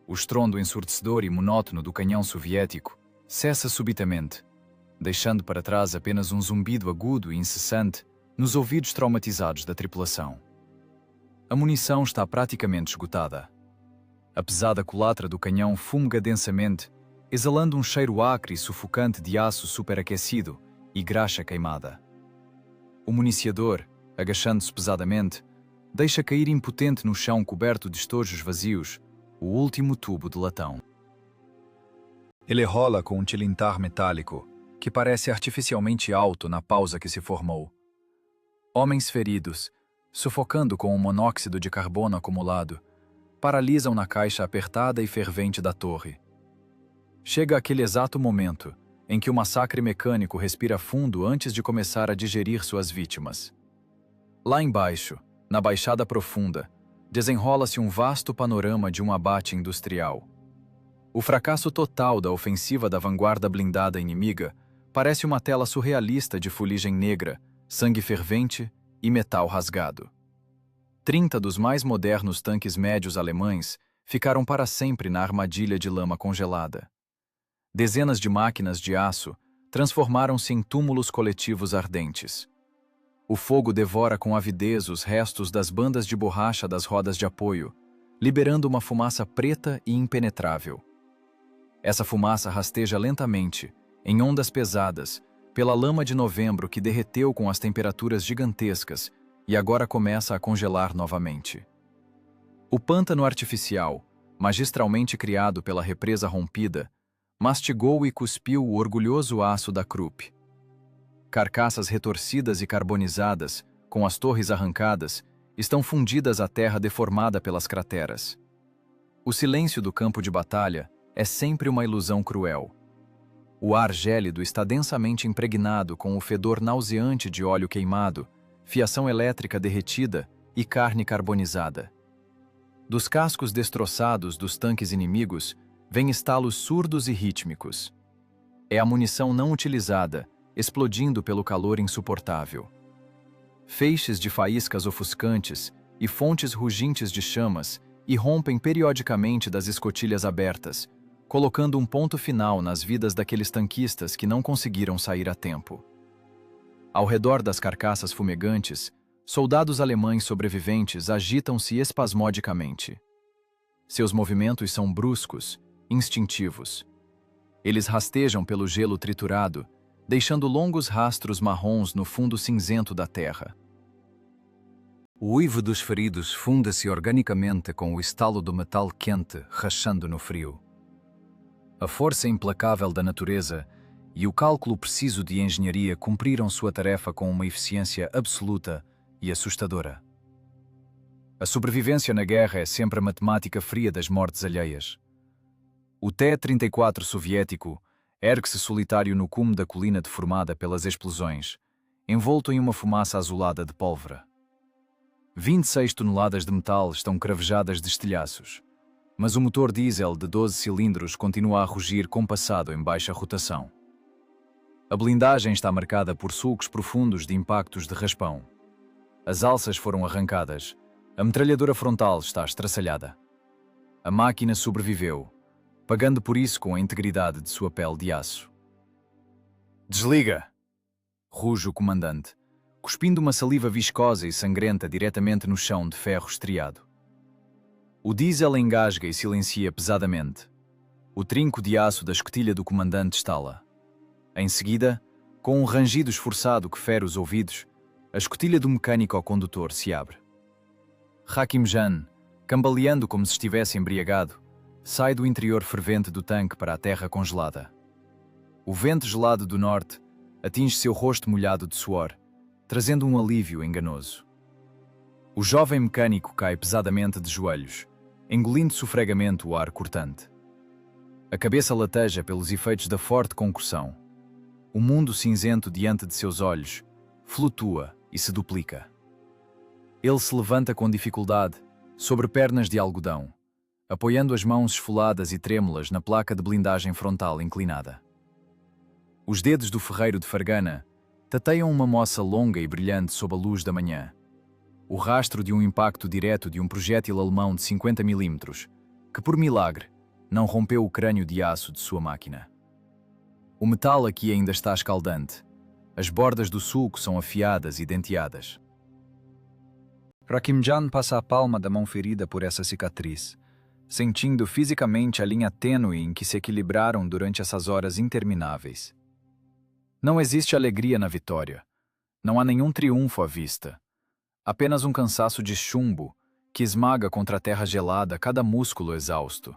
O estrondo ensurdecedor e monótono do canhão soviético cessa subitamente, deixando para trás apenas um zumbido agudo e incessante nos ouvidos traumatizados da tripulação. A munição está praticamente esgotada. A pesada culatra do canhão fumega densamente, exalando um cheiro acre e sufocante de aço superaquecido e graxa queimada. O municiador, agachando-se pesadamente, deixa cair impotente no chão coberto de estojos vazios o último tubo de latão. Ele rola com um tilintar metálico, que parece artificialmente alto na pausa que se formou. Homens feridos, sufocando com o monóxido de carbono acumulado, paralisam na caixa apertada e fervente da torre. Chega aquele exato momento em que o massacre mecânico respira fundo antes de começar a digerir suas vítimas. Lá embaixo, na baixada profunda, desenrola-se um vasto panorama de um abate industrial. O fracasso total da ofensiva da vanguarda blindada inimiga parece uma tela surrealista de fuligem negra, sangue fervente e metal rasgado. 30 dos mais modernos tanques médios alemães ficaram para sempre na armadilha de lama congelada. Dezenas de máquinas de aço transformaram-se em túmulos coletivos ardentes. O fogo devora com avidez os restos das bandas de borracha das rodas de apoio, liberando uma fumaça preta e impenetrável. Essa fumaça rasteja lentamente, em ondas pesadas, pela lama de novembro que derreteu com as temperaturas gigantescas e agora começa a congelar novamente. O pântano artificial, magistralmente criado pela represa rompida, mastigou e cuspiu o orgulhoso aço da Krupp. Carcaças retorcidas e carbonizadas, com as torres arrancadas, estão fundidas à terra deformada pelas crateras. O silêncio do campo de batalha é sempre uma ilusão cruel. O ar gélido está densamente impregnado com o fedor nauseante de óleo queimado, fiação elétrica derretida e carne carbonizada. Dos cascos destroçados dos tanques inimigos, vêm estalos surdos e rítmicos. É a munição não utilizada explodindo pelo calor insuportável. Feixes de faíscas ofuscantes e fontes rugintes de chamas irrompem periodicamente das escotilhas abertas, colocando um ponto final nas vidas daqueles tanquistas que não conseguiram sair a tempo. Ao redor das carcaças fumegantes, soldados alemães sobreviventes agitam-se espasmodicamente. Seus movimentos são bruscos, instintivos. Eles rastejam pelo gelo triturado, deixando longos rastros marrons no fundo cinzento da terra. O uivo dos feridos funda-se organicamente com o estalo do metal quente rachando no frio. A força implacável da natureza e o cálculo preciso de engenharia cumpriram sua tarefa com uma eficiência absoluta e assustadora. A sobrevivência na guerra é sempre a matemática fria das mortes alheias. O T-34 soviético ergue-se solitário no cume da colina deformada pelas explosões, envolto em uma fumaça azulada de pólvora. 26 toneladas de metal estão cravejadas de estilhaços, mas o motor diesel de 12 cilindros continua a rugir compassado em baixa rotação. A blindagem está marcada por sulcos profundos de impactos de raspão. As alças foram arrancadas, a metralhadora frontal está estraçalhada. A máquina sobreviveu, pagando por isso com a integridade de sua pele de aço. "Desliga!" ruge o comandante, cuspindo uma saliva viscosa e sangrenta diretamente no chão de ferro estriado. O diesel engasga e silencia pesadamente. O trinco de aço da escotilha do comandante estala. Em seguida, com um rangido esforçado que fere os ouvidos, a escotilha do mecânico ao condutor se abre. Hakim Jan, cambaleando como se estivesse embriagado, sai do interior fervente do tanque para a terra congelada. O vento gelado do norte atinge seu rosto molhado de suor, trazendo um alívio enganoso. O jovem mecânico cai pesadamente de joelhos, engolindo sofregamente o ar cortante. A cabeça lateja pelos efeitos da forte concussão. O mundo cinzento diante de seus olhos flutua e se duplica. Ele se levanta com dificuldade, sobre pernas de algodão, apoiando as mãos esfoladas e trêmulas na placa de blindagem frontal inclinada. Os dedos do ferreiro de Fargana tateiam uma moça longa e brilhante sob a luz da manhã. O rastro de um impacto direto de um projétil alemão de 50 mm, que por milagre não rompeu o crânio de aço de sua máquina. O metal aqui ainda está escaldante. As bordas do sulco são afiadas e denteadas. Rakimjan passa a palma da mão ferida por essa cicatriz, sentindo fisicamente a linha tênue em que se equilibraram durante essas horas intermináveis. Não existe alegria na vitória. Não há nenhum triunfo à vista. Apenas um cansaço de chumbo que esmaga contra a terra gelada cada músculo exausto.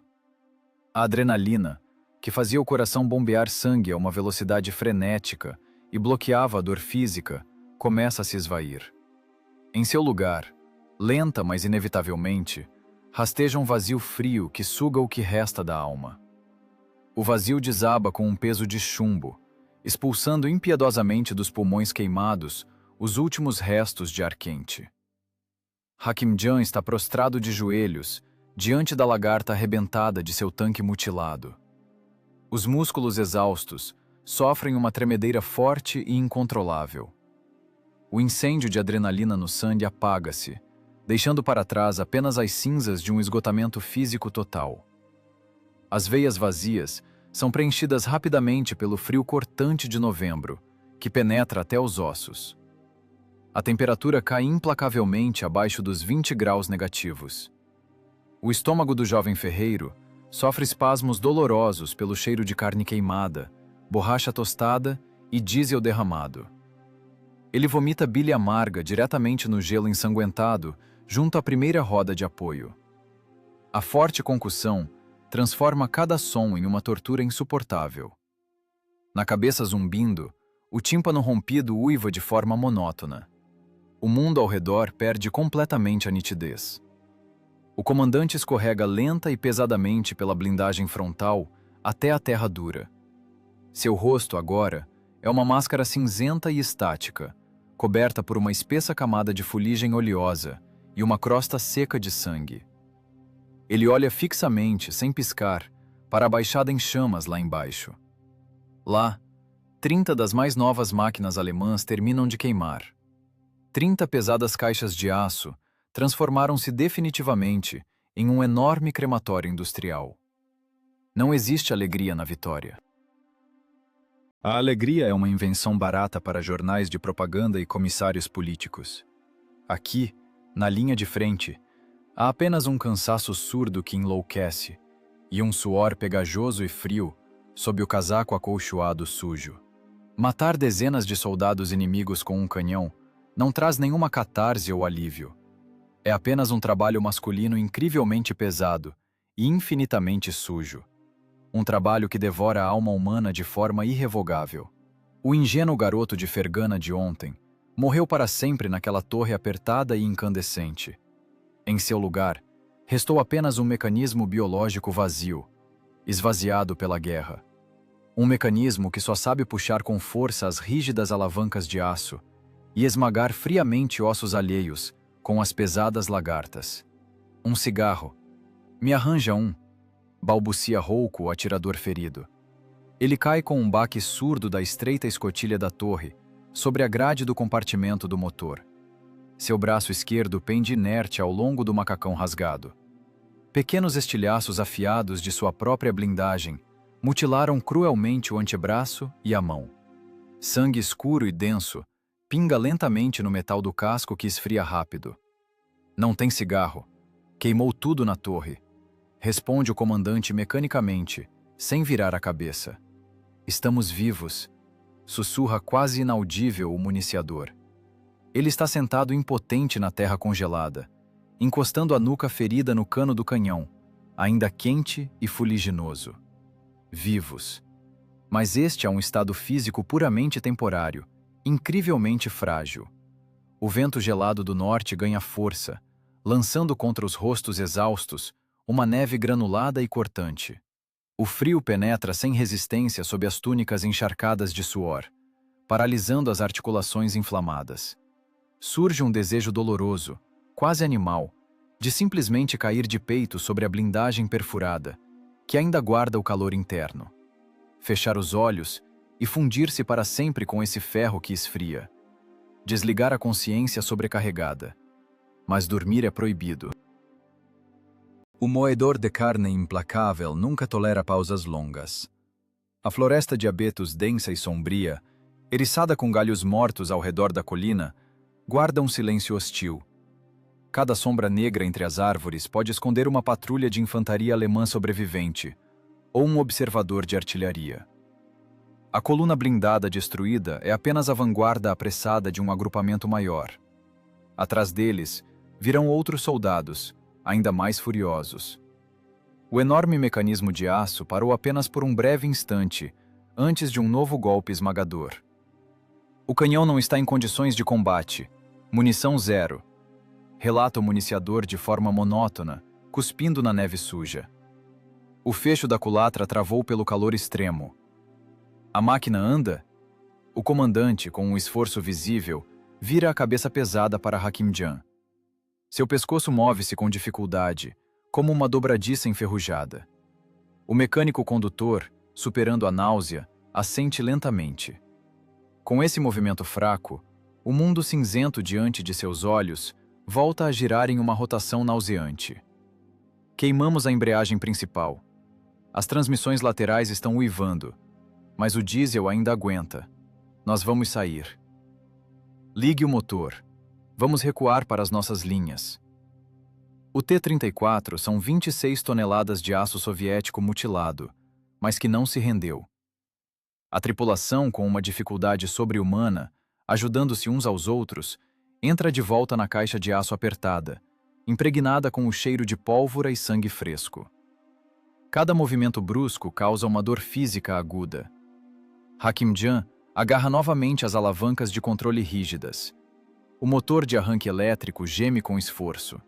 A adrenalina, que fazia o coração bombear sangue a uma velocidade frenética e bloqueava a dor física, começa a se esvair. Em seu lugar, lenta mas inevitavelmente, rasteja um vazio frio que suga o que resta da alma. O vazio desaba com um peso de chumbo, expulsando impiedosamente dos pulmões queimados os últimos restos de ar quente. Hakimjan está prostrado de joelhos, diante da lagarta arrebentada de seu tanque mutilado. Os músculos exaustos sofrem uma tremedeira forte e incontrolável. O incêndio de adrenalina no sangue apaga-se, deixando para trás apenas as cinzas de um esgotamento físico total. As veias vazias são preenchidas rapidamente pelo frio cortante de novembro, que penetra até os ossos. A temperatura cai implacavelmente abaixo dos 20 graus negativos. O estômago do jovem ferreiro sofre espasmos dolorosos pelo cheiro de carne queimada, borracha tostada e diesel derramado. Ele vomita bile amarga diretamente no gelo ensanguentado junto à primeira roda de apoio. A forte concussão transforma cada som em uma tortura insuportável. Na cabeça zumbindo, o tímpano rompido uiva de forma monótona. O mundo ao redor perde completamente a nitidez. O comandante escorrega lenta e pesadamente pela blindagem frontal até a terra dura. Seu rosto, agora, é uma máscara cinzenta e estática, coberta por uma espessa camada de fuligem oleosa e uma crosta seca de sangue. Ele olha fixamente, sem piscar, para a baixada em chamas lá embaixo. Lá, 30 das mais novas máquinas alemãs terminam de queimar. 30 pesadas caixas de aço transformaram-se definitivamente em um enorme crematório industrial. Não existe alegria na vitória. A alegria é uma invenção barata para jornais de propaganda e comissários políticos. Aqui, na linha de frente, há apenas um cansaço surdo que enlouquece e um suor pegajoso e frio sob o casaco acolchoado sujo. Matar dezenas de soldados inimigos com um canhão não traz nenhuma catarse ou alívio. É apenas um trabalho masculino incrivelmente pesado e infinitamente sujo. Um trabalho que devora a alma humana de forma irrevogável. O ingênuo garoto de Fergana de ontem morreu para sempre naquela torre apertada e incandescente. Em seu lugar, restou apenas um mecanismo biológico vazio, esvaziado pela guerra. Um mecanismo que só sabe puxar com força as rígidas alavancas de aço e esmagar friamente ossos alheios com as pesadas lagartas. Um cigarro. Me arranja um, balbucia rouco o atirador ferido. Ele cai com um baque surdo da estreita escotilha da torre sobre a grade do compartimento do motor. Seu braço esquerdo pende inerte ao longo do macacão rasgado. Pequenos estilhaços afiados de sua própria blindagem mutilaram cruelmente o antebraço e a mão. Sangue escuro e denso pinga lentamente no metal do casco que esfria rápido. Não tem cigarro. Queimou tudo na torre. Responde o comandante mecanicamente, sem virar a cabeça. Estamos vivos, sussurra quase inaudível o municiador. Ele está sentado impotente na terra congelada, encostando a nuca ferida no cano do canhão, ainda quente e fuliginoso. Vivos. Mas este é um estado físico puramente temporário, incrivelmente frágil. O vento gelado do norte ganha força, lançando contra os rostos exaustos uma neve granulada e cortante. O frio penetra sem resistência sob as túnicas encharcadas de suor, paralisando as articulações inflamadas. Surge um desejo doloroso, quase animal, de simplesmente cair de peito sobre a blindagem perfurada, que ainda guarda o calor interno. Fechar os olhos e fundir-se para sempre com esse ferro que esfria. Desligar a consciência sobrecarregada. Mas dormir é proibido. O moedor de carne implacável nunca tolera pausas longas. A floresta de abetos densa e sombria, eriçada com galhos mortos ao redor da colina, guarda um silêncio hostil. Cada sombra negra entre as árvores pode esconder uma patrulha de infantaria alemã sobrevivente, ou um observador de artilharia. A coluna blindada destruída é apenas a vanguarda apressada de um agrupamento maior. Atrás deles, virão outros soldados, ainda mais furiosos. O enorme mecanismo de aço parou apenas por um breve instante, antes de um novo golpe esmagador. O canhão não está em condições de combate. Munição zero. Relata o municiador de forma monótona, cuspindo na neve suja. O fecho da culatra travou pelo calor extremo. A máquina anda? O comandante, com um esforço visível, vira a cabeça pesada para Hakim-Jan. Seu pescoço move-se com dificuldade, como uma dobradiça enferrujada. O mecânico condutor, superando a náusea, assente lentamente. Com esse movimento fraco, o mundo cinzento diante de seus olhos volta a girar em uma rotação nauseante. Queimamos a embreagem principal. As transmissões laterais estão uivando, mas o diesel ainda aguenta. Nós vamos sair. Ligue o motor. Vamos recuar para as nossas linhas. O T-34 são 26 toneladas de aço soviético mutilado, mas que não se rendeu. A tripulação, com uma dificuldade sobre-humana, ajudando-se uns aos outros, entra de volta na caixa de aço apertada, impregnada com o cheiro de pólvora e sangue fresco. Cada movimento brusco causa uma dor física aguda. Hakim-Jan agarra novamente as alavancas de controle rígidas. O motor de arranque elétrico geme com esforço.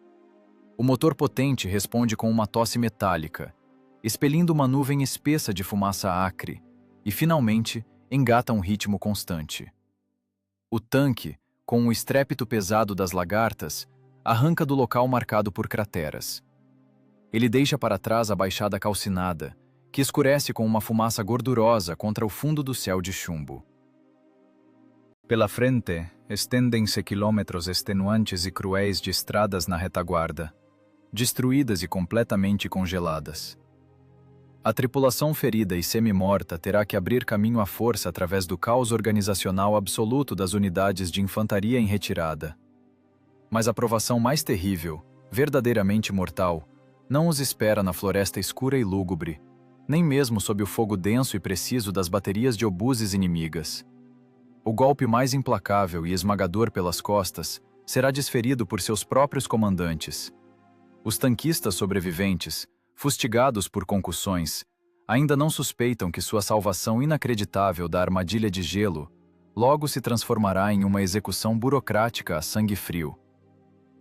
O motor potente responde com uma tosse metálica, expelindo uma nuvem espessa de fumaça acre, e finalmente engata um ritmo constante. O tanque, com o estrépito pesado das lagartas, arranca do local marcado por crateras. Ele deixa para trás a baixada calcinada que escurece com uma fumaça gordurosa contra o fundo do céu de chumbo. Pela frente, estendem-se quilômetros extenuantes e cruéis de estradas na retaguarda, destruídas e completamente congeladas. A tripulação ferida e semi-morta terá que abrir caminho à força através do caos organizacional absoluto das unidades de infantaria em retirada. Mas a provação mais terrível, verdadeiramente mortal, não os espera na floresta escura e lúgubre, nem mesmo sob o fogo denso e preciso das baterias de obuses inimigas. O golpe mais implacável e esmagador pelas costas será desferido por seus próprios comandantes. Os tanquistas sobreviventes, fustigados por concussões, ainda não suspeitam que sua salvação inacreditável da armadilha de gelo logo se transformará em uma execução burocrática a sangue frio.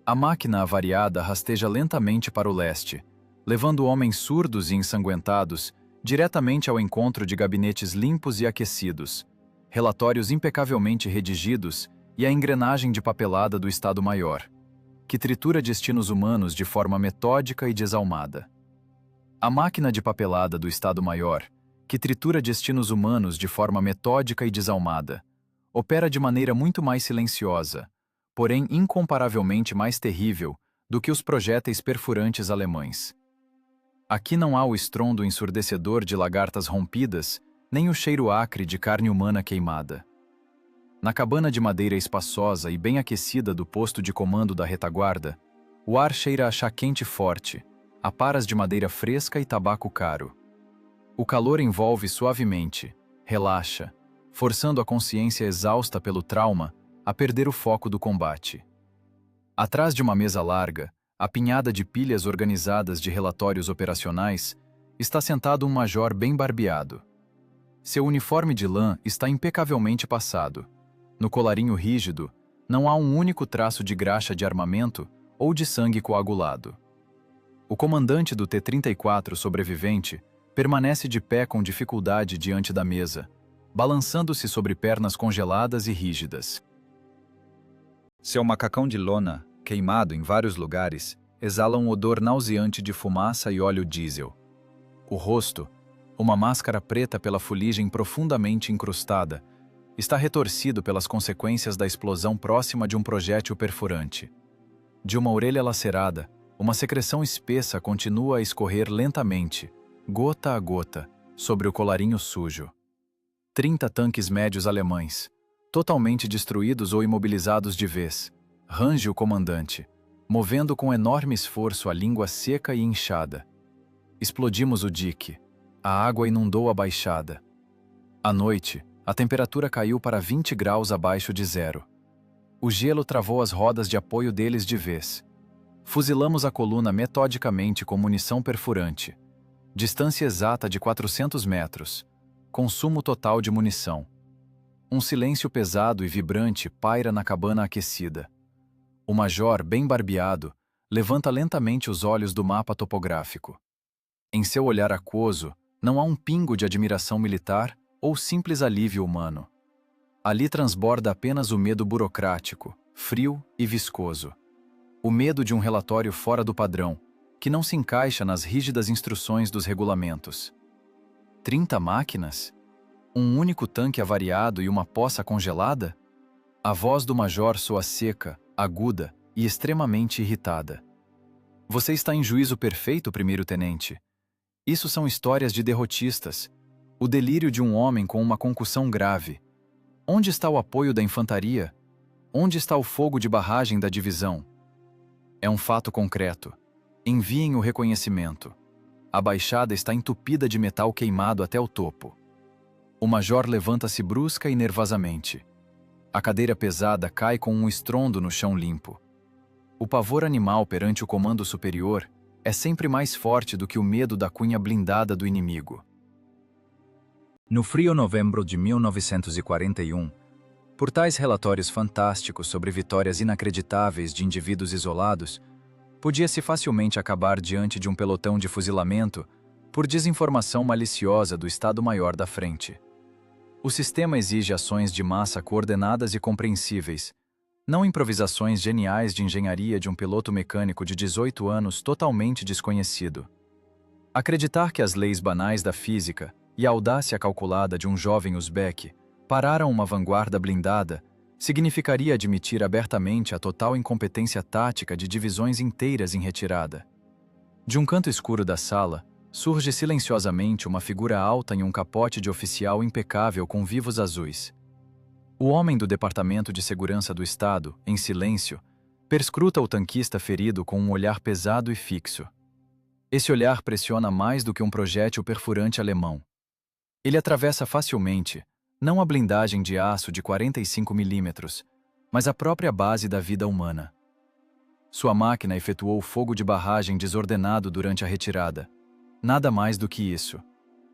A máquina avariada rasteja lentamente para o leste, levando homens surdos e ensanguentados diretamente ao encontro de gabinetes limpos e aquecidos, relatórios impecavelmente redigidos e a engrenagem de papelada do Estado-Maior, que tritura destinos humanos de forma metódica e desalmada. A máquina de papelada do Estado-Maior, que tritura destinos humanos de forma metódica e desalmada, opera de maneira muito mais silenciosa, porém incomparavelmente mais terrível do que os projéteis perfurantes alemães. Aqui não há o estrondo ensurdecedor de lagartas rompidas, nem o cheiro acre de carne humana queimada. Na cabana de madeira espaçosa e bem aquecida do posto de comando da retaguarda, o ar cheira a chá quente forte, a paras de madeira fresca e tabaco caro. O calor envolve suavemente, relaxa, forçando a consciência exausta pelo trauma a perder o foco do combate. Atrás de uma mesa larga, apinhada de pilhas organizadas de relatórios operacionais, está sentado um major bem barbeado. Seu uniforme de lã está impecavelmente passado. No colarinho rígido, não há um único traço de graxa de armamento ou de sangue coagulado. O comandante do T-34 sobrevivente permanece de pé com dificuldade diante da mesa, balançando-se sobre pernas congeladas e rígidas. Seu macacão de lona, queimado em vários lugares, exala um odor nauseante de fumaça e óleo diesel. O rosto, uma máscara preta pela fuligem profundamente incrustada, está retorcido pelas consequências da explosão próxima de um projétil perfurante. De uma orelha lacerada, uma secreção espessa continua a escorrer lentamente, gota a gota, sobre o colarinho sujo. 30 tanques médios alemães, totalmente destruídos ou imobilizados de vez, range o comandante, movendo com enorme esforço a língua seca e inchada. Explodimos o dique. A água inundou a baixada. À noite, a temperatura caiu para 20 graus abaixo de zero. O gelo travou as rodas de apoio deles de vez. Fuzilamos a coluna metodicamente com munição perfurante. Distância exata de 400 metros. Consumo total de munição. Um silêncio pesado e vibrante paira na cabana aquecida. O major, bem barbeado, levanta lentamente os olhos do mapa topográfico. Em seu olhar aquoso, não há um pingo de admiração militar ou simples alívio humano. Ali transborda apenas o medo burocrático, frio e viscoso. O medo de um relatório fora do padrão, que não se encaixa nas rígidas instruções dos regulamentos. 30 máquinas? Um único tanque avariado e uma poça congelada? A voz do major soa seca, aguda e extremamente irritada. Você está em juízo perfeito, primeiro-tenente. Isso são histórias de derrotistas. O delírio de um homem com uma concussão grave. Onde está o apoio da infantaria? Onde está o fogo de barragem da divisão? É um fato concreto. Enviem o reconhecimento. A baixada está entupida de metal queimado até o topo. O major levanta-se brusca e nervosamente. A cadeira pesada cai com um estrondo no chão limpo. O pavor animal perante o comando superior é sempre mais forte do que o medo da cunha blindada do inimigo. No frio novembro de 1941, por tais relatórios fantásticos sobre vitórias inacreditáveis de indivíduos isolados, podia-se facilmente acabar diante de um pelotão de fuzilamento por desinformação maliciosa do Estado-Maior da frente. O sistema exige ações de massa coordenadas e compreensíveis, não improvisações geniais de engenharia de um piloto mecânico de 18 anos totalmente desconhecido. Acreditar que as leis banais da física e a audácia calculada de um jovem uzbeque pararam uma vanguarda blindada significaria admitir abertamente a total incompetência tática de divisões inteiras em retirada. De um canto escuro da sala, surge silenciosamente uma figura alta em um capote de oficial impecável com vivos azuis. O homem do Departamento de Segurança do Estado, em silêncio, perscruta o tanquista ferido com um olhar pesado e fixo. Esse olhar pressiona mais do que um projétil perfurante alemão. Ele atravessa facilmente, não a blindagem de aço de 45 milímetros, mas a própria base da vida humana. Sua máquina efetuou fogo de barragem desordenado durante a retirada. Nada mais do que isso,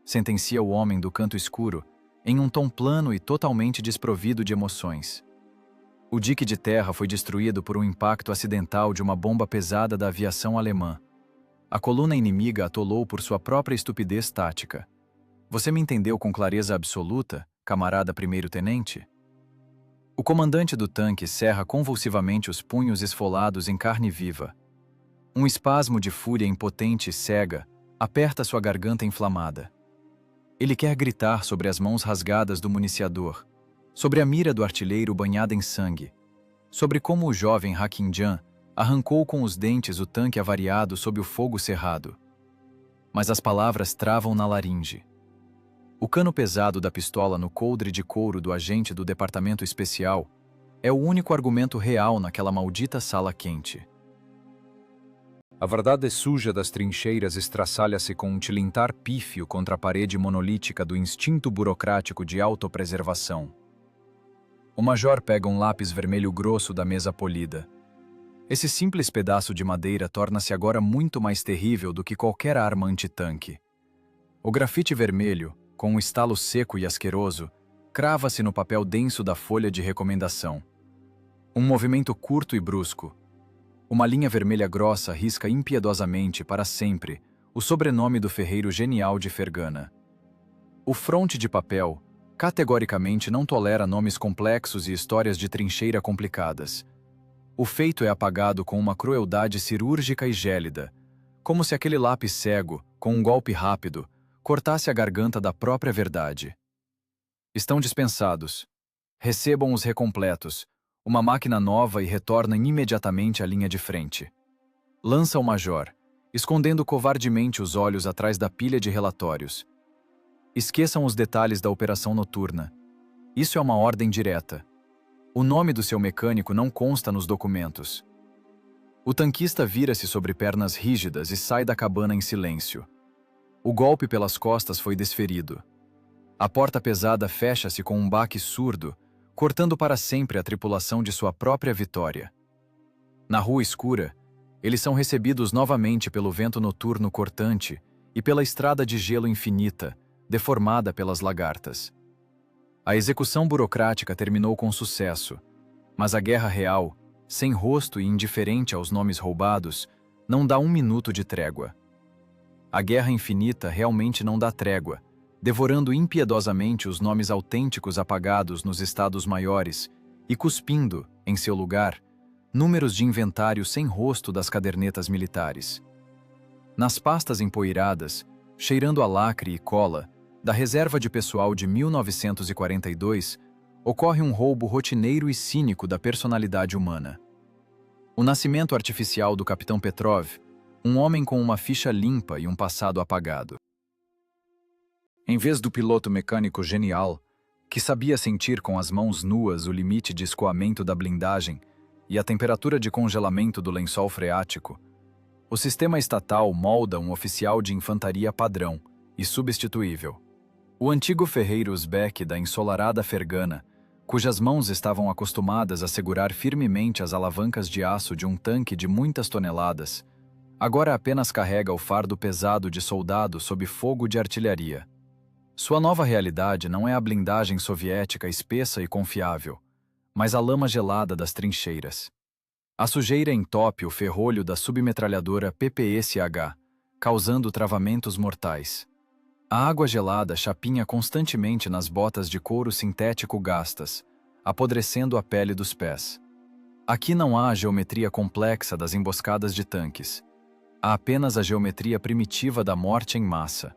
sentencia o homem do canto escuro, em um tom plano e totalmente desprovido de emoções. O dique de terra foi destruído por um impacto acidental de uma bomba pesada da aviação alemã. A coluna inimiga atolou por sua própria estupidez tática. Você me entendeu com clareza absoluta, camarada primeiro-tenente? O comandante do tanque cerra convulsivamente os punhos esfolados em carne viva. Um espasmo de fúria impotente e cega aperta sua garganta inflamada. Ele quer gritar sobre as mãos rasgadas do municiador, sobre a mira do artilheiro banhada em sangue, sobre como o jovem Hakim-Jan arrancou com os dentes o tanque avariado sob o fogo cerrado. Mas as palavras travam na laringe. O cano pesado da pistola no coldre de couro do agente do Departamento Especial é o único argumento real naquela maldita sala quente. A verdade suja das trincheiras estraçalha-se com um tilintar pífio contra a parede monolítica do instinto burocrático de autopreservação. O major pega um lápis vermelho grosso da mesa polida. Esse simples pedaço de madeira torna-se agora muito mais terrível do que qualquer arma antitanque. O grafite vermelho, com um estalo seco e asqueroso, crava-se no papel denso da folha de recomendação. Um movimento curto e brusco. Uma linha vermelha grossa risca impiedosamente para sempre o sobrenome do ferreiro genial de Fergana. O fronte de papel, categoricamente não tolera nomes complexos e histórias de trincheira complicadas. O feito é apagado com uma crueldade cirúrgica e gélida, como se aquele lápis cego, com um golpe rápido, cortasse a garganta da própria verdade. Estão dispensados. Recebam os recompletos, uma máquina nova e retornem imediatamente à linha de frente. Lança o major, escondendo covardemente os olhos atrás da pilha de relatórios. Esqueçam os detalhes da operação noturna. Isso é uma ordem direta. O nome do seu mecânico não consta nos documentos. O tanquista vira-se sobre pernas rígidas e sai da cabana em silêncio. O golpe pelas costas foi desferido. A porta pesada fecha-se com um baque surdo, cortando para sempre a tripulação de sua própria vitória. Na rua escura, eles são recebidos novamente pelo vento noturno cortante e pela estrada de gelo infinita, deformada pelas lagartas. A execução burocrática terminou com sucesso, mas a guerra real, sem rosto e indiferente aos nomes roubados, não dá um minuto de trégua. A guerra infinita realmente não dá trégua, devorando impiedosamente os nomes autênticos apagados nos estados maiores e cuspindo, em seu lugar, números de inventário sem rosto das cadernetas militares. Nas pastas empoeiradas, cheirando a lacre e cola, da reserva de pessoal de 1942, ocorre um roubo rotineiro e cínico da personalidade humana. O nascimento artificial do Capitão Petrov, um homem com uma ficha limpa e um passado apagado. Em vez do piloto mecânico genial, que sabia sentir com as mãos nuas o limite de escoamento da blindagem e a temperatura de congelamento do lençol freático, o sistema estatal molda um oficial de infantaria padrão e substituível. O antigo ferreiro uzbeque da ensolarada Fergana, cujas mãos estavam acostumadas a segurar firmemente as alavancas de aço de um tanque de muitas toneladas, agora apenas carrega o fardo pesado de soldado sob fogo de artilharia. Sua nova realidade não é a blindagem soviética espessa e confiável, mas a lama gelada das trincheiras. A sujeira entope o ferrolho da submetralhadora PPSH, causando travamentos mortais. A água gelada chapinha constantemente nas botas de couro sintético gastas, apodrecendo a pele dos pés. Aqui não há a geometria complexa das emboscadas de tanques. Há apenas a geometria primitiva da morte em massa.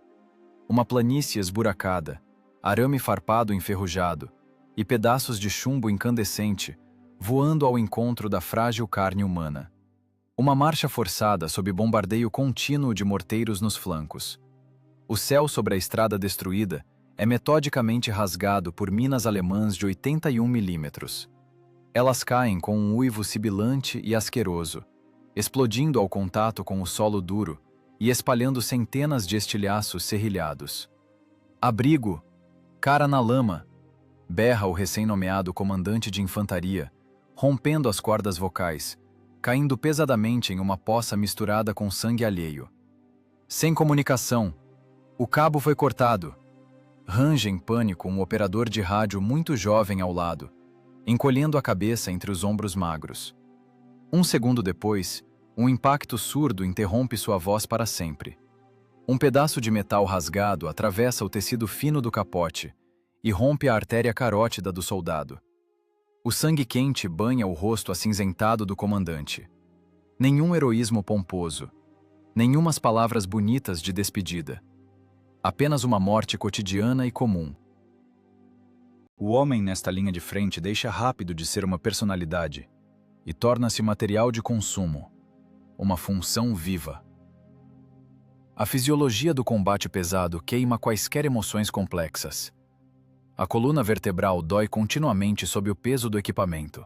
Uma planície esburacada, arame farpado enferrujado e pedaços de chumbo incandescente voando ao encontro da frágil carne humana. Uma marcha forçada sob bombardeio contínuo de morteiros nos flancos. O céu sobre a estrada destruída é metodicamente rasgado por minas alemãs de 81 milímetros. Elas caem com um uivo sibilante e asqueroso, explodindo ao contato com o solo duro e espalhando centenas de estilhaços serrilhados. Abrigo! Cara na lama! Berra o recém-nomeado comandante de infantaria, rompendo as cordas vocais, caindo pesadamente em uma poça misturada com sangue alheio. Sem comunicação. O cabo foi cortado. Range em pânico um operador de rádio muito jovem ao lado, encolhendo a cabeça entre os ombros magros. Um segundo depois, um impacto surdo interrompe sua voz para sempre. Um pedaço de metal rasgado atravessa o tecido fino do capote e rompe a artéria carótida do soldado. O sangue quente banha o rosto acinzentado do comandante. Nenhum heroísmo pomposo, nenhumas palavras bonitas de despedida. Apenas uma morte cotidiana e comum. O homem nesta linha de frente deixa rápido de ser uma personalidade e torna-se material de consumo, uma função viva. A fisiologia do combate pesado queima quaisquer emoções complexas. A coluna vertebral dói continuamente sob o peso do equipamento.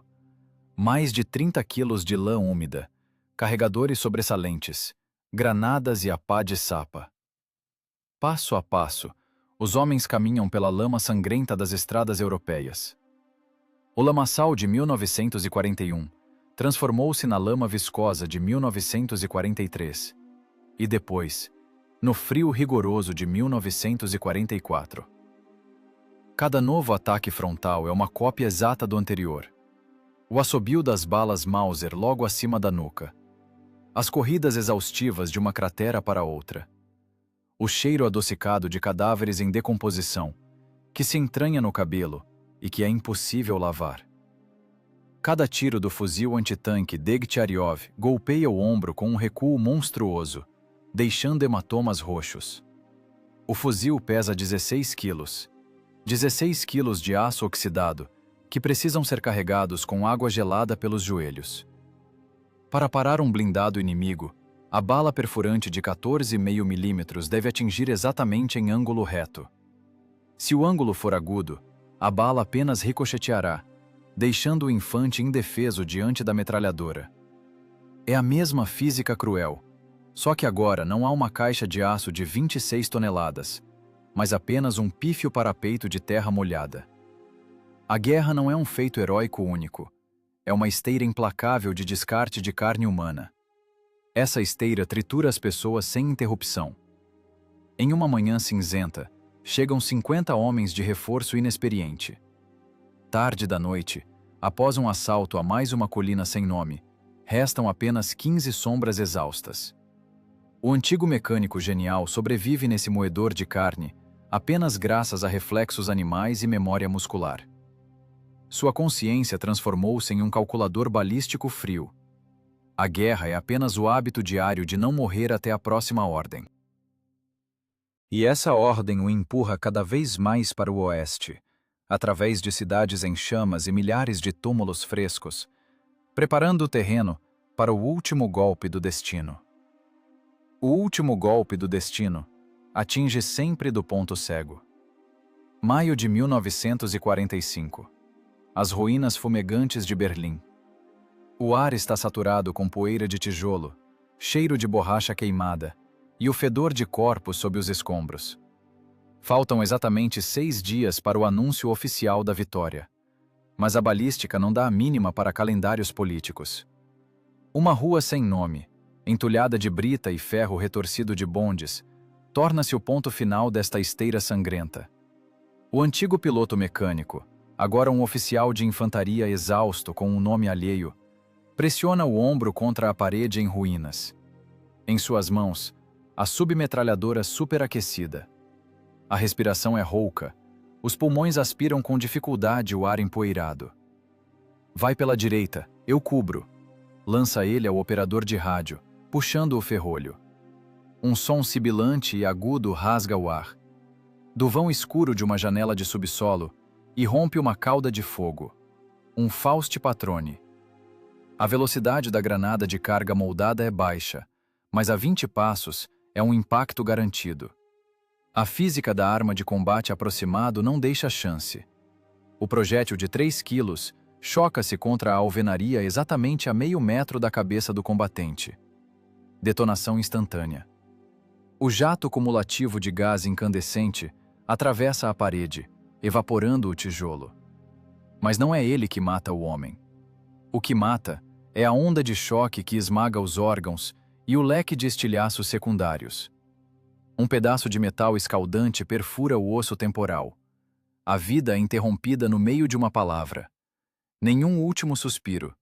Mais de 30 quilos de lã úmida, carregadores sobressalentes, granadas e a pá de sapa. Passo a passo, os homens caminham pela lama sangrenta das estradas europeias. O lamaçal de 1941 transformou-se na lama viscosa de 1943. E depois, no frio rigoroso de 1944. Cada novo ataque frontal é uma cópia exata do anterior. O assobio das balas Mauser logo acima da nuca. As corridas exaustivas de uma cratera para outra. O cheiro adocicado de cadáveres em decomposição, que se entranha no cabelo e que é impossível lavar. Cada tiro do fuzil antitanque Degtyaryov golpeia o ombro com um recuo monstruoso, deixando hematomas roxos. O fuzil pesa 16 quilos. 16 quilos de aço oxidado, que precisam ser carregados com água gelada pelos joelhos. Para parar um blindado inimigo, a bala perfurante de 14,5 milímetros deve atingir exatamente em ângulo reto. Se o ângulo for agudo, a bala apenas ricocheteará, deixando o infante indefeso diante da metralhadora. É a mesma física cruel, só que agora não há uma caixa de aço de 26 toneladas, mas apenas um pífio parapeito de terra molhada. A guerra não é um feito heróico único, é uma esteira implacável de descarte de carne humana. Essa esteira tritura as pessoas sem interrupção. Em uma manhã cinzenta, chegam 50 homens de reforço inexperiente. Tarde da noite, após um assalto a mais uma colina sem nome, restam apenas 15 sombras exaustas. O antigo mecânico genial sobrevive nesse moedor de carne apenas graças a reflexos animais e memória muscular. Sua consciência transformou-se em um calculador balístico frio. A guerra é apenas o hábito diário de não morrer até a próxima ordem. E essa ordem o empurra cada vez mais para o oeste, através de cidades em chamas e milhares de túmulos frescos, preparando o terreno para o último golpe do destino. O último golpe do destino atinge sempre do ponto cego. Maio de 1945. As ruínas fumegantes de Berlim. O ar está saturado com poeira de tijolo, cheiro de borracha queimada e o fedor de corpos sob os escombros. Faltam exatamente 6 dias para o anúncio oficial da vitória. Mas a balística não dá a mínima para calendários políticos. Uma rua sem nome, entulhada de brita e ferro retorcido de bondes, torna-se o ponto final desta esteira sangrenta. O antigo piloto mecânico, agora um oficial de infantaria exausto com um nome alheio, pressiona o ombro contra a parede em ruínas. Em suas mãos, a submetralhadora superaquecida. A respiração é rouca, os pulmões aspiram com dificuldade o ar empoeirado. Vai pela direita, eu cubro. Lança ele ao operador de rádio, puxando o ferrolho. Um som sibilante e agudo rasga o ar. Do vão escuro de uma janela de subsolo, irrompe uma cauda de fogo. Um Fauste Patrone. A velocidade da granada de carga moldada é baixa, mas a 20 passos é um impacto garantido. A física da arma de combate aproximado não deixa chance. O projétil de 3 quilos choca-se contra a alvenaria exatamente a meio metro da cabeça do combatente. Detonação instantânea. O jato cumulativo de gás incandescente atravessa a parede, evaporando o tijolo. Mas não é ele que mata o homem. O que mata é a onda de choque que esmaga os órgãos e o leque de estilhaços secundários. Um pedaço de metal escaldante perfura o osso temporal. A vida é interrompida no meio de uma palavra. Nenhum último suspiro,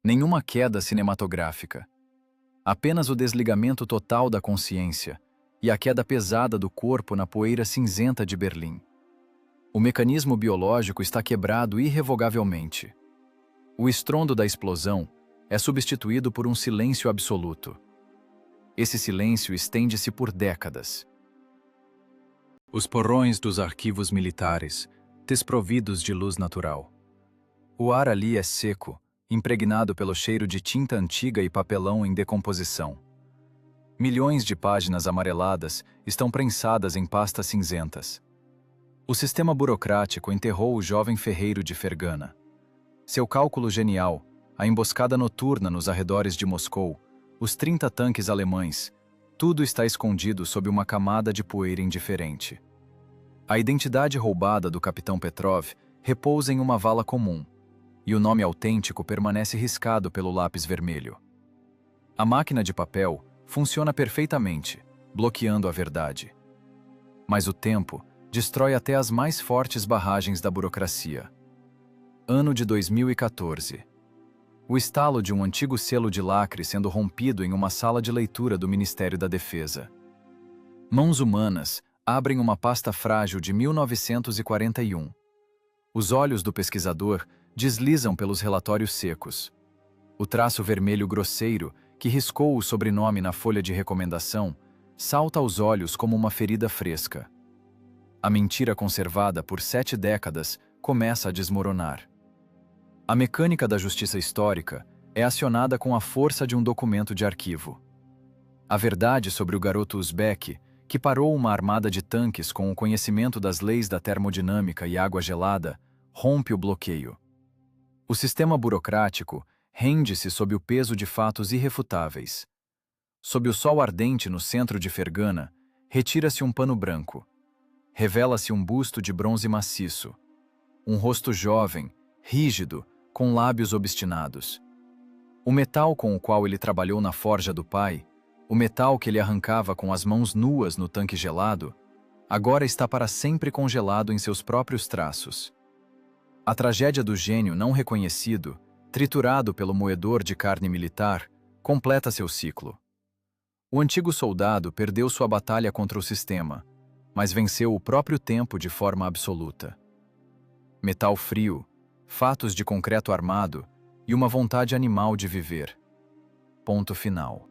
nenhuma queda cinematográfica. Apenas o desligamento total da consciência e a queda pesada do corpo na poeira cinzenta de Berlim. O mecanismo biológico está quebrado irrevogavelmente. O estrondo da explosão é substituído por um silêncio absoluto. Esse silêncio estende-se por décadas. Os porrões dos arquivos militares, desprovidos de luz natural. O ar ali é seco, impregnado pelo cheiro de tinta antiga e papelão em decomposição. Milhões de páginas amareladas estão prensadas em pastas cinzentas. O sistema burocrático enterrou o jovem ferreiro de Fergana. Seu cálculo genial, a emboscada noturna nos arredores de Moscou, os 30 tanques alemães, tudo está escondido sob uma camada de poeira indiferente. A identidade roubada do capitão Petrov repousa em uma vala comum, e o nome autêntico permanece riscado pelo lápis vermelho. A máquina de papel funciona perfeitamente, bloqueando a verdade. Mas o tempo destrói até as mais fortes barragens da burocracia. Ano de 2014. O estalo de um antigo selo de lacre sendo rompido em uma sala de leitura do Ministério da Defesa. Mãos humanas abrem uma pasta frágil de 1941. Os olhos do pesquisador deslizam pelos relatórios secos. O traço vermelho grosseiro, que riscou o sobrenome na folha de recomendação, salta aos olhos como uma ferida fresca. A mentira conservada por 7 décadas começa a desmoronar. A mecânica da justiça histórica é acionada com a força de um documento de arquivo. A verdade sobre o garoto uzbek, que parou uma armada de tanques com o conhecimento das leis da termodinâmica e água gelada, rompe o bloqueio. O sistema burocrático rende-se sob o peso de fatos irrefutáveis. Sob o sol ardente no centro de Fergana, retira-se um pano branco. Revela-se um busto de bronze maciço. Um rosto jovem, rígido, com lábios obstinados. O metal com o qual ele trabalhou na forja do pai, o metal que ele arrancava com as mãos nuas no tanque gelado, agora está para sempre congelado em seus próprios traços. A tragédia do gênio não reconhecido, triturado pelo moedor de carne militar, completa seu ciclo. O antigo soldado perdeu sua batalha contra o sistema, mas venceu o próprio tempo de forma absoluta. Metal frio, fatos de concreto armado e uma vontade animal de viver. Ponto final.